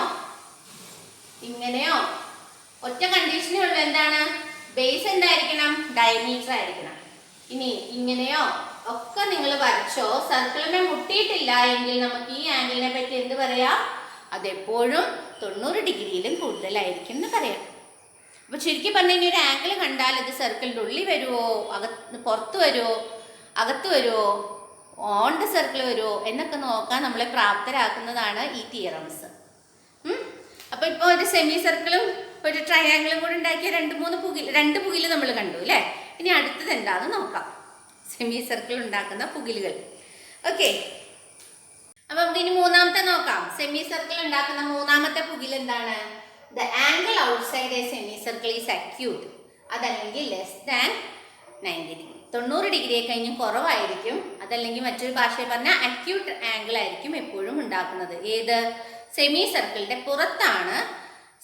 ഒറ്റ കണ്ടീഷനേ ഉള്ളൂ. എന്താണ്? ബേസ് എന്തായിരിക്കണം? ഡയമീറ്റർ ആയിരിക്കണം. ഇനി ഇങ്ങനെയോ ഒക്കെ നിങ്ങൾ വരച്ചോ, സർക്കിളിനെ മുട്ടിയിട്ടില്ല എങ്കിൽ നമുക്ക് ഈ ആംഗിളിനെ പറ്റി എന്ത് പറയാം? അതെപ്പോഴും 90 ഡിഗ്രിയിലും കൂടുതലായിരിക്കും എന്ന് പറയാം. അപ്പോൾ ചുരുക്കി പറഞ്ഞാൽ ഇനി ഒരു ആംഗിൾ കണ്ടാൽ അത് സർക്കിളിൻ്റെ ഉള്ളിൽ വരുമോ, പുറത്ത് വരുമോ, അകത്ത് വരുമോ, ഓൺ ദ സർക്കിൾ വരുമോ എന്നൊക്കെ നോക്കാൻ നമ്മളെ പ്രാപ്തരാക്കുന്നതാണ് ഈ തിയറംസ്. അപ്പോൾ ഇപ്പോൾ ഒരു സെമി സർക്കിളും ഒരു ട്രയാങ്കിളും കൂടെ ഉണ്ടാക്കിയ രണ്ട് പുകിൽ നമ്മൾ കണ്ടു അല്ലേ? ഇനി അടുത്തത് എന്താണെന്ന് നോക്കാം. സെമി സർക്കിൾ ഉണ്ടാക്കുന്ന പുകിലുകൾ. ഓക്കെ, അപ്പം നമുക്ക് ഇനി മൂന്നാമത്തെ നോക്കാം. സെമി സർക്കിൾ ഉണ്ടാക്കുന്ന മൂന്നാമത്തെ പുകിൽ എന്താണ്? The angle outside a semicircle is acute. അതല്ലെങ്കിൽ ലെസ് ദാൻ 90 ഡിഗ്രി. 90 ഡിഗ്രിയെ കഴിഞ്ഞ് കുറവായിരിക്കും. അതല്ലെങ്കിൽ മറ്റൊരു ഭാഷയിൽ പറഞ്ഞാൽ അക്യൂട്ട് ആംഗിൾ ആയിരിക്കും എപ്പോഴും ഉണ്ടാക്കുന്നത്. ഏത്? സെമി സർക്കിളിന്റെ പുറത്താണ്,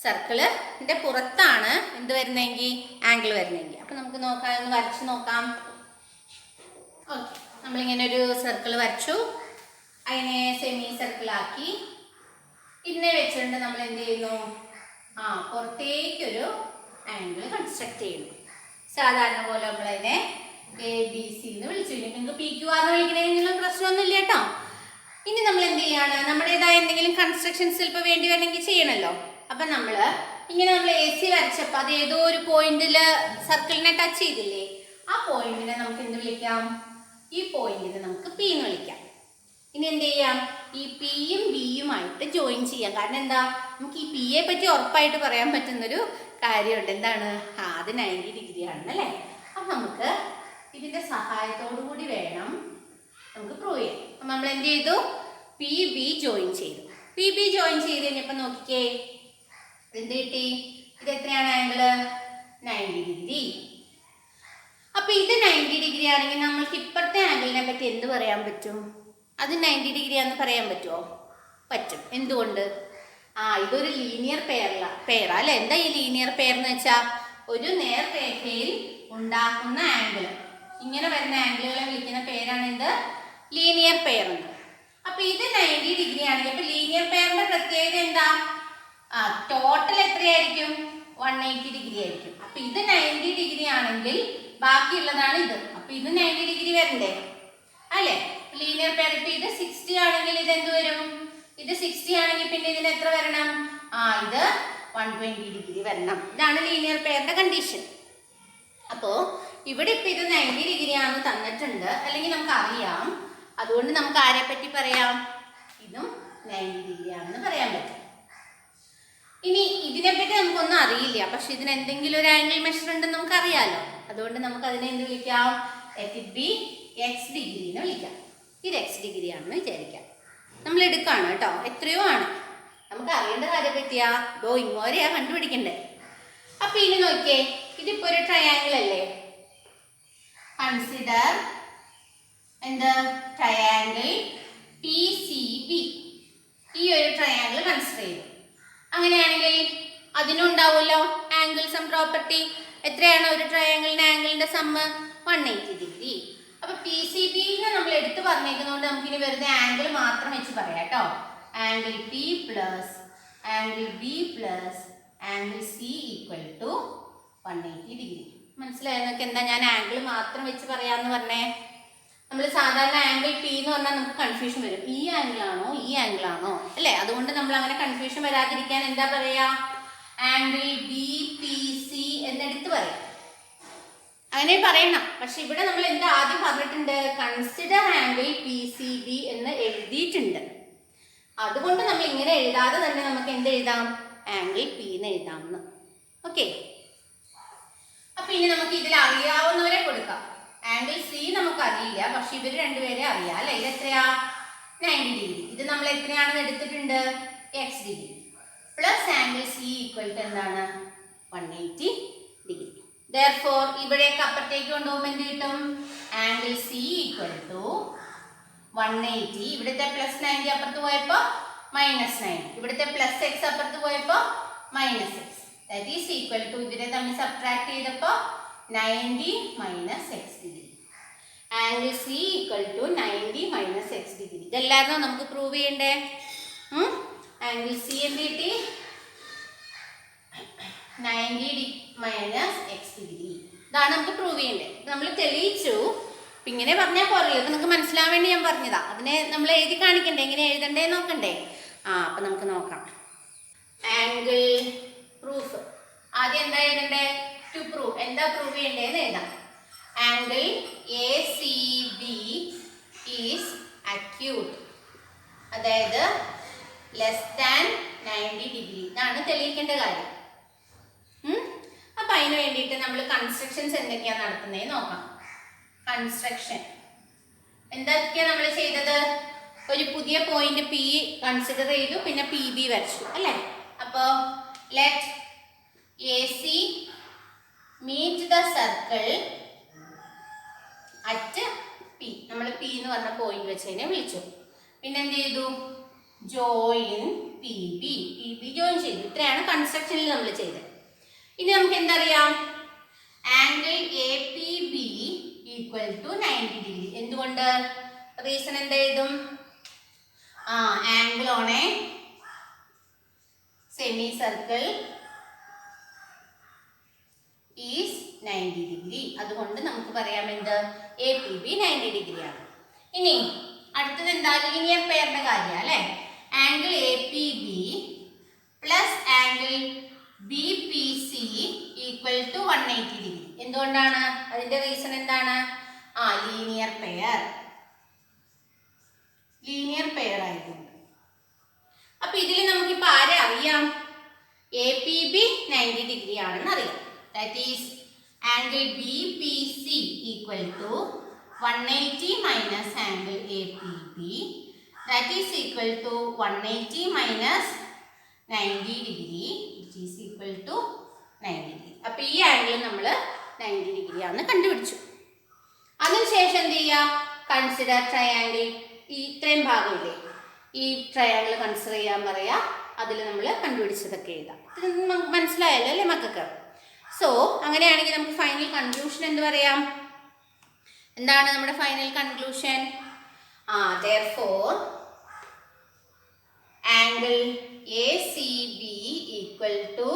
സർക്കിളിന്റെ പുറത്താണ് എന്ത് വരുന്നെങ്കിൽ? ആംഗിൾ വരുന്നെങ്കിൽ. അപ്പം നമുക്ക് നോക്കാം, ഒന്ന് വരച്ച് നോക്കാം. ഓക്കെ, നമ്മളിങ്ങനെ ഒരു സർക്കിൾ വരച്ചു, അതിനെ സെമി സർക്കിളാക്കി. ഇതിനെ വെച്ചുകൊണ്ട് നമ്മൾ എന്ത് ചെയ്യുന്നു? പുറത്തേക്കൊരു ആംഗിൾ കൺസ്ട്രക്ട് ചെയ്യുന്നു. സാധാരണ പോലെ നമ്മളതിനെ ABC എന്ന് വിളിച്ചു. നിങ്ങൾക്ക് PQR എന്ന് വിളിക്കണമെങ്കിലും പ്രശ്നമൊന്നുമില്ല കേട്ടോ. ഇനി നമ്മൾ എന്ത് ചെയ്യാണ്? നമ്മുടേതായ എന്തെങ്കിലും കൺസ്ട്രക്ഷൻസ് ചിലപ്പോൾ വേണ്ടി വരണമെങ്കിൽ ചെയ്യണമല്ലോ. അപ്പം നമ്മൾ AC വരച്ചപ്പോൾ അത് ഏതോ ഒരു പോയിന്റിൽ സർക്കിളിനെ ടച്ച് ചെയ്തില്ലേ? ആ പോയിന്റിനെ നമുക്ക് എന്ത് വിളിക്കാം? ഈ പോയിന്റിനെ നമുക്ക് P എന്ന് വിളിക്കാം. ഇനി എന്ത് ചെയ്യാം? ഈ പിയും ബിയുമായിട്ട് ജോയിൻ ചെയ്യാം. കാരണം എന്താ? നമുക്ക് ഈ പിയെ പറ്റി ഉറപ്പായിട്ട് പറയാൻ പറ്റുന്നൊരു കാര്യമുണ്ട്. എന്താണ്? അത് 90 ഡിഗ്രി ആണെന്നല്ലേ? അപ്പം നമുക്ക് ഇതിൻ്റെ സഹായത്തോടു കൂടി വേണം നമുക്ക് പ്രൂവ് ചെയ്യാം. അപ്പം നമ്മൾ എന്ത് ചെയ്തു? PB ജോയിൻ ചെയ്തു. PB ജോയിൻ ചെയ്ത് കഴിഞ്ഞപ്പോൾ നോക്കിക്കേ, എന്ത് കിട്ടി? ഇത് എത്രയാണ് ആംഗിള്? 90 ഡിഗ്രി. അപ്പം ഇത് 90 ഡിഗ്രി ആണെങ്കിൽ നമ്മൾക്ക് ഇപ്പുറത്തെ ആംഗിളിനെ പറ്റി എന്ത് പറയാൻ പറ്റും? അത് 90 ഡിഗ്രി ആണെന്ന് പറയാൻ പറ്റുമോ? പറ്റും. എന്തുകൊണ്ട്? ഇതൊരു ലീനിയർ പെയറാ അല്ലേ? എന്താ ഈ ലീനിയർ പെയർ എന്ന് വെച്ചാൽ ഒരു നേർരേഖയിൽ ഉണ്ടാക്കുന്ന ആംഗിൾ, ഇങ്ങനെ വരുന്ന ആംഗിളുകളെ വിളിക്കുന്ന പേരാണ് എന്ത്? ലീനിയർ പെയർ എന്ന്. അപ്പം ഇത് 90 ഡിഗ്രി ആണെങ്കിൽ അപ്പം ലീനിയർ പെയറിന്റെ പ്രത്യേകത എന്താ? ടോട്ടൽ എത്രയായിരിക്കും? 180 ഡിഗ്രി ആയിരിക്കും. അപ്പം ഇത് 90 ഡിഗ്രി ആണെങ്കിൽ ബാക്കിയുള്ളതാണ് ഇത്. അപ്പം ഇത് 90 ഡിഗ്രി വരണ്ടേ അല്ലേ? Linear pair. ഇപ്പം ഇത് 60 ആണെങ്കിൽ ഇത് എന്ത് വരും? ഇത് 60 ആണെങ്കിൽ പിന്നെ ഇതിന് എത്ര വരണം? ഇത് 120 ഡിഗ്രി വരണം. ഇതാണ് ലീനിയർ പെയറിന്റെ കണ്ടീഷൻ. അപ്പോൾ ഇവിടെ ഇപ്പം ഇത് 90 ഡിഗ്രി ആണെന്ന് തന്നിട്ടുണ്ട്, അല്ലെങ്കിൽ നമുക്ക് അറിയാം. അതുകൊണ്ട് നമുക്ക് ആരെ പറ്റി പറയാം? ഇതും 90 ഡിഗ്രി ആണെന്ന് പറയാൻ പറ്റും. ഇനി ഇതിനെപ്പറ്റി നമുക്കൊന്നും അറിയില്ല, പക്ഷെ ഇതിന് എന്തെങ്കിലും ഒരു ആംഗിൾ മെഷർ ഉണ്ടെന്ന് നമുക്ക് അറിയാലോ. അതുകൊണ്ട് നമുക്ക് അതിനെ എന്ത് വിളിക്കാം? let it be x degree എന്ന് വിളിക്കാം. ഇത് x ഡിഗ്രി ആണെന്ന് വിചാരിക്കാം. നമ്മൾ എടുക്കുകയാണ് കേട്ടോ, എത്രയോ ആണ്. നമുക്ക് അറിയേണ്ട കാര്യം പറ്റിയാ ഇങ്ങോരെയാ കണ്ടുപിടിക്കണ്ടേ. അപ്പൊ ഇനി നോക്കിയേ, ഇതിപ്പോ ഒരു ട്രയാങ്കിൾ അല്ലേ? കൺസിഡർ എന്ത്? Triangle PCB. ഈ ഒരു ട്രയാങ്കിൾ കൺസിഡർ ചെയ്തു. അങ്ങനെയാണെങ്കിൽ അതിനുണ്ടാവുമല്ലോ ആംഗിൾ സം പ്രോപ്പർട്ടി. എത്രയാണ് ഒരു ട്രയാങ്കിളിന്റെ ആംഗിളിന്റെ സമ്മ്? 180 ഡിഗ്രി. അപ്പൊ PCB നമ്മൾ എടുത്ത് പറഞ്ഞേക്കുന്നതുകൊണ്ട് നമുക്കിനി വെറുതെ ആംഗിൾ മാത്രം വെച്ച് പറയാം കേട്ടോ. Angle P plus angle B plus angle C equal to 180 degree. മനസ്സിലായോ നിങ്ങൾക്ക് എന്താ ഞാൻ ആംഗിൾ മാത്രം വെച്ച് പറയാന്ന് പറഞ്ഞേ? നമ്മൾ സാധാരണ ആംഗിൾ P എന്ന് പറഞ്ഞാൽ നമുക്ക് കൺഫ്യൂഷൻ വരും. ഈ ആംഗിൾ ആണോ ഈ ആംഗിൾ ആണോ അല്ലേ? അതുകൊണ്ട് നമ്മൾ അങ്ങനെ കൺഫ്യൂഷൻ വരാതിരിക്കാൻ എന്താ പറയാ? ആംഗിൾ BPC എന്നെടുത്ത് പറയാം. അങ്ങനെ പറയണം. പക്ഷെ ഇവിടെ നമ്മൾ എന്താ ആദ്യം പറഞ്ഞിട്ടുണ്ട്? കൺസിഡർ ആംഗിൾ PCB എന്ന് എഴുതിയിട്ടുണ്ട്. അതുകൊണ്ട് നമ്മൾ ഇങ്ങനെ എഴുതാതെ തന്നെ നമുക്ക് എന്ത് എഴുതാം? ആംഗിൾ P എന്ന് എഴുതാമെന്ന്. ഓക്കെ, അപ്പൊ ഇനി നമുക്ക് ഇതിൽ അറിയാവുന്നവരെ കൊടുക്കാം. ആംഗിൾ C നമുക്ക് അറിയില്ല, പക്ഷെ ഇവർ രണ്ടുപേരെ അറിയാം അല്ലെ? ഇത് എത്രയാ? 90 ഡിഗ്രി. ഇത് നമ്മൾ എത്രയാണെന്ന് എടുത്തിട്ടുണ്ട്? x degree plus angle C equal to എന്താണ്? 180 ഡിഗ്രി. Therefore ഇവിടേക്ക് അപ്പുറത്തേക്ക് കൊണ്ടുപോകുമ്പോൾ എന്ത് കിട്ടും? Angle C equal to 180. ഇവിടുത്തെ പ്ലസ് 90 അപ്പുറത്ത് പോയപ്പോൾ -9. ഇവിടുത്തെ പ്ലസ് എക്സ് അപ്പുറത്ത് പോയപ്പോൾ -x. That is equal to ഇതിനെ തമ്മിൽ സബ്ട്രാക്ട് ചെയ്തപ്പോൾ 90 - x degree. Angle C equal to 90 - x degree. ഇതല്ലായിരുന്നോ നമുക്ക് പ്രൂവ് ചെയ്യണ്ടേ? ആംഗിൾ സി എന്ത് കിട്ടി? 90 - x ഡിഗ്രി. ഇതാണ് നമുക്ക് പ്രൂവ് ചെയ്യേണ്ടത്. നമ്മൾ തെളിയിച്ചു. അപ്പം ഇങ്ങനെ പറഞ്ഞാൽ പോരല്ലോ. ഇപ്പം നിങ്ങൾക്ക് മനസ്സിലാവാൻ വേണ്ടി ഞാൻ പറഞ്ഞതാ. അതിനെ നമ്മൾ എഴുതി കാണിക്കണ്ടേ? എങ്ങനെ എഴുതണ്ടേ നോക്കണ്ടേ? അപ്പം നമുക്ക് നോക്കാം. Angle proof. ആദ്യം എന്താ എഴുതണ്ടേ? To prove. എന്താ പ്രൂവ് ചെയ്യേണ്ടതെന്ന് എഴുതാം. Angle A C B is acute, അതായത് ലെസ് ദാൻ 90 ഡിഗ്രി. ഇതാണ് തെളിയിക്കേണ്ട കാര്യം. അപ്പം അതിന് വേണ്ടിയിട്ട് നമ്മൾ കൺസ്ട്രക്ഷൻസ് എന്തൊക്കെയാണ് നടത്തുന്നത് നോക്കാം. കൺസ്ട്രക്ഷൻ എന്തൊക്കെയാണ് നമ്മൾ ചെയ്തത്? ഒരു പുതിയ പോയിന്റ് പി കൺസിഡർ ചെയ്തു, പിന്നെ പി ബി വരച്ചു അല്ലേ? അപ്പോൾ let A C meet the circle at P. നമ്മൾ പി എന്ന് പറഞ്ഞ പോയിന്റ് വെച്ചതിനെ വിളിച്ചു. പിന്നെ എന്ത് ചെയ്തു? ജോയിൻ പി ബി ജോയിൻ ചെയ്തു. ഇത്രയാണ് കൺസ്ട്രക്ഷനിൽ നമ്മൾ ചെയ്തത്. ഇനി നമുക്ക് എന്തറിയാം? Angle A P B equal to 90 degree. എന്തുകൊണ്ട്? റീസൺ എന്തായതും? Angle on a semi circle is 90 degree. അതുകൊണ്ട് നമുക്ക് പറയാം എന്ത്? എ പി ബി 90 ഡിഗ്രി ആണ്. ഇനി അടുത്തത് എന്താ? ലീനിയർ പെയറിന്റെ കാര്യം അല്ലേ? Angle A P B plus angle B P C equal to 180 degree. എന്തുകൊണ്ടാണ്? അതിന്റെ റീസൺ എന്താണ്? ലീനിയർ പെയർ ആയതുകൊണ്ട്. അപ്പൊ ഇതിൽ നമുക്കിപ്പോ ആരെ അറിയാം? എ പി ബി 90 ഡിഗ്രി ആണെന്ന് അറിയാം. That is angle B P C equal to 180 minus angle A P B, that is equal to 180 minus 90 degree, which is equal to 90 degree. അപ്പോൾ ഈ ആംഗിൾ നമ്മൾ 90 ഡിഗ്രി ആണെന്ന് കണ്ടുപിടിച്ചു. അതിനുശേഷം എന്ത് ചെയ്യാം? Consider triangle. ഈ ഇത്രയും ഭാഗമില്ലേ, ഈ ട്രയാംഗിൾ കൺസിഡർ ചെയ്യാൻ പറയാം. അതിൽ നമ്മൾ കണ്ടുപിടിച്ചതൊക്കെ എഴുതാം. ഇത് മനസ്സിലായല്ലോ അല്ലേ മക്കൾക്ക്? സോ അങ്ങനെയാണെങ്കിൽ നമുക്ക് ഫൈനൽ കൺക്ലൂഷൻ എന്ത് പറയാം? എന്താണ് നമ്മുടെ final conclusion? therefore angle ACB equal to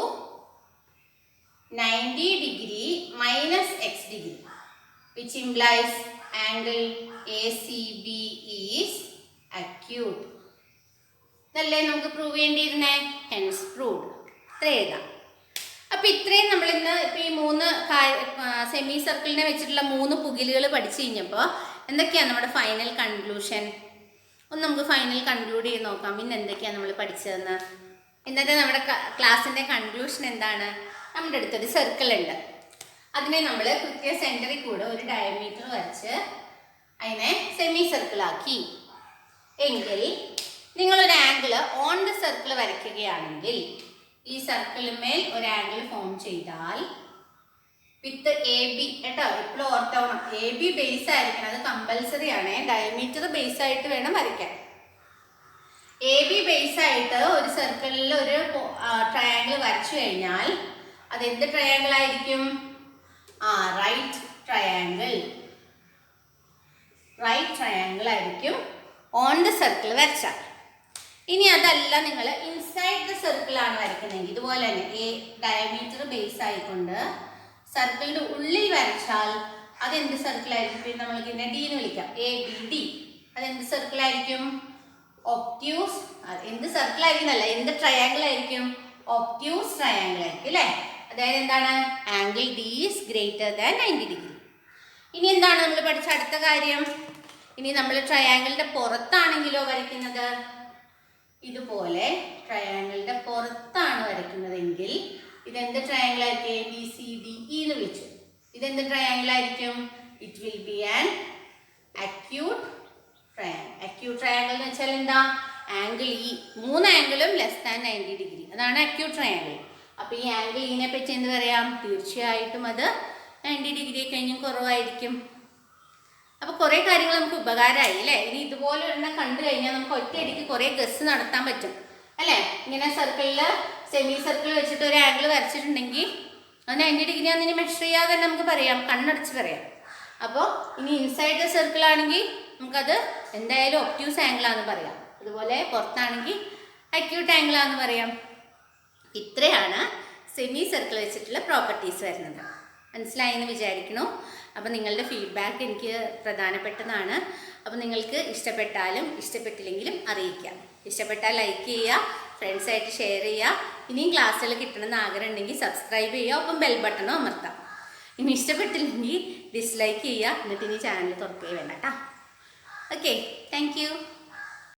90 degree minus x degree, which implies angle ACB is acute. ഇതല്ലേ നമുക്ക് പ്രൂവ് ചെയ്യേണ്ടിയിരുന്നേ? Hence proved. ഇത്ര എഴുതാം. അപ്പം ഇത്രയും നമ്മൾ ഇന്ന് ഇപ്പം ഈ 3 സെമി സർക്കിളിനെ വെച്ചിട്ടുള്ള 3 പുകിലുകൾ പഠിച്ചു കഴിഞ്ഞപ്പോൾ എന്തൊക്കെയാണ് നമ്മുടെ ഫൈനൽ കൺക്ലൂഷൻ? ഒന്ന് നമുക്ക് ഫൈനൽ കൺക്ലൂഡ് ചെയ്ത് നോക്കാം. ഇന്ന് എന്തൊക്കെയാണ് നമ്മൾ പഠിച്ചതെന്ന്. ഇന്നത്തെ നമ്മുടെ ക്ലാസ്സിൻ്റെ കൺക്ലൂഷൻ എന്താണ്? നമ്മുടെ അടുത്തൊരു സർക്കിൾ ഉണ്ട്. അതിനെ നമ്മൾ കൃത്യ സെൻറ്ററിൽ കൂടെ ഒരു ഡയമീറ്റർ വരച്ച് അതിനെ സെമി സർക്കിളാക്കി. എങ്കിൽ നിങ്ങളൊരു ആംഗിൾ ഓൺ ദ സർക്കിൾ വരയ്ക്കുകയാണെങ്കിൽ ഈ സർക്കിളിന്മേൽ ഒരു ആംഗിൾ ഫോം ചെയ്താൽ വിത്ത് എ ബി, കേട്ടോ, എപ്പോഴും ഓർത്തോണം, എ ബി ബേസ് ആയിരിക്കണം. അത് കമ്പൽസറി ആണ്. ഡയമീറ്റർ ബേസ് ആയിട്ട് വേണം വരയ്ക്കാൻ. എ ബി ബേസ് ആയിട്ട് ഒരു സർക്കിളിൽ ഒരു ട്രയാംഗിൾ വരച്ചു കഴിഞ്ഞാൽ അത് എന്ത് ട്രയാംഗിൾ ആയിരിക്കും? റൈറ്റ് ട്രയാംഗിൾ ആയിരിക്കും ഓൺ ദ സർക്കിൾ വരച്ചാൽ. ഇനി അതല്ല, നിങ്ങൾ ഇൻസൈഡ് ദ സർക്കിൾ ആണ് വരയ്ക്കുന്നതെങ്കിൽ ഇതുപോലെ തന്നെ ഡയമീറ്റർ ബേസ് ആയിക്കൊണ്ട് സർക്കിളിൻ്റെ ഉള്ളിൽ വരച്ചാൽ അതെന്ത് സർക്കിളായിരിക്കും? പിന്നെ നമ്മൾക്ക് ഇതിനെ ഡി എന്ന് വിളിക്കാം. A B D. അതെന്ത് സർക്കിളായിരിക്കും? ഒബ്റ്റ്യൂസ്. എന്ത് സർക്കിളായിരിക്കും എന്നല്ല, എന്ത് ട്രയാംഗിൾ ആയിരിക്കും? ഒബ്റ്റ്യൂസ് ട്രയാംഗിൾ ആയിരിക്കും അല്ലേ? അതായത് എന്താണ്? Angle D is greater than 90 degree. ഇനി എന്താണ് നമ്മൾ പഠിച്ച അടുത്ത കാര്യം? ഇനി നമ്മൾ ട്രയാംഗിളിൻ്റെ പുറത്താണെങ്കിലോ വരയ്ക്കുന്നത്? ഇതുപോലെ ട്രയാംഗിളിൻ്റെ പുറത്താണ് വരയ്ക്കുന്നതെങ്കിൽ ഇതെന്ത് ട്രയാംഗിൾ ആയിരിക്കും? A B C D E എന്ന് വിളിച്ചു. ഇതെന്ത് ട്രയാംഗിൾ ആയിരിക്കും? It will be an acute triangle. Acute triangle എന്ന് വെച്ചാൽ എന്താ? ആംഗിൾ ഇ 3 ആംഗിളും ലെസ് ദാൻ 90 ഡിഗ്രി. അതാണ് അക്യൂട്ട് ട്രയാംഗിൾ. അപ്പോൾ ഈ ആംഗിൾ ഇനെ പറ്റി എന്ത് പറയാം? തീർച്ചയായിട്ടും അത് 90 ഡിഗ്രി കഴിഞ്ഞും കുറവായിരിക്കും. അപ്പോൾ കുറേ കാര്യങ്ങൾ നമുക്ക് ഉപകാരമായി അല്ലേ. ഇനി ഇതുപോലെ ഒരെണ്ണം കണ്ടു കഴിഞ്ഞാൽ നമുക്ക് ഒറ്റയടിക്ക് കുറേ ഗസ് നടത്താൻ പറ്റും അല്ലേ. ഇങ്ങനെ സർക്കിളിൽ സെമി സർക്കിൾ വെച്ചിട്ട് ഒരു ആംഗിൾ വരച്ചിട്ടുണ്ടെങ്കിൽ അത് 90 ഡിഗ്രി ആണെന്ന് ഇനി മെഷർ ചെയ്യാതെ തന്നെ നമുക്ക് പറയാം, കണ്ണടച്ച് പറയാം. അപ്പോൾ ഇനി ഇൻസൈഡ് ദ സർക്കിൾ ആണെങ്കിൽ നമുക്കത് എന്തായാലും ഒബ്റ്റ്യൂസ് ആംഗിളാണെന്ന് പറയാം. അതുപോലെ പുറത്താണെങ്കിൽ അക്യൂട്ട് ആംഗിളാണെന്ന് പറയാം. ഇത്രയാണ് സെമി സർക്കിൾ വെച്ചിട്ടുള്ള പ്രോപ്പർട്ടീസ് വരുന്നത്. മനസ്സിലായെന്ന് വിചാരിക്കണു. അപ്പോൾ നിങ്ങളുടെ ഫീഡ്ബാക്ക് എനിക്ക് പ്രധാനപ്പെട്ടതാണ്. അപ്പോൾ നിങ്ങൾക്ക് ഇഷ്ടപ്പെട്ടാലും ഇഷ്ടപ്പെട്ടില്ലെങ്കിലും അറിയിക്കാം. ഇഷ്ടപ്പെട്ടാൽ ലൈക്ക് ചെയ്യുക, ഫ്രണ്ട്സായിട്ട് ഷെയർ ചെയ്യുക. ഇനിയും ക്ലാസ്സുകൾ കിട്ടണമെന്ന് ആഗ്രഹം ഉണ്ടെങ്കിൽ സബ്സ്ക്രൈബ് ചെയ്യുക, ഒപ്പം ബെൽ ബട്ടണും അമർത്താം. ഇനി ഇഷ്ടപ്പെട്ടില്ലെങ്കിൽ ഡിസ്ലൈക്ക് ചെയ്യുക, എന്നിട്ട് ഇനി ചാനൽ തുറക്കുകയും വേണ്ട കേട്ടോ. Okay, thank you.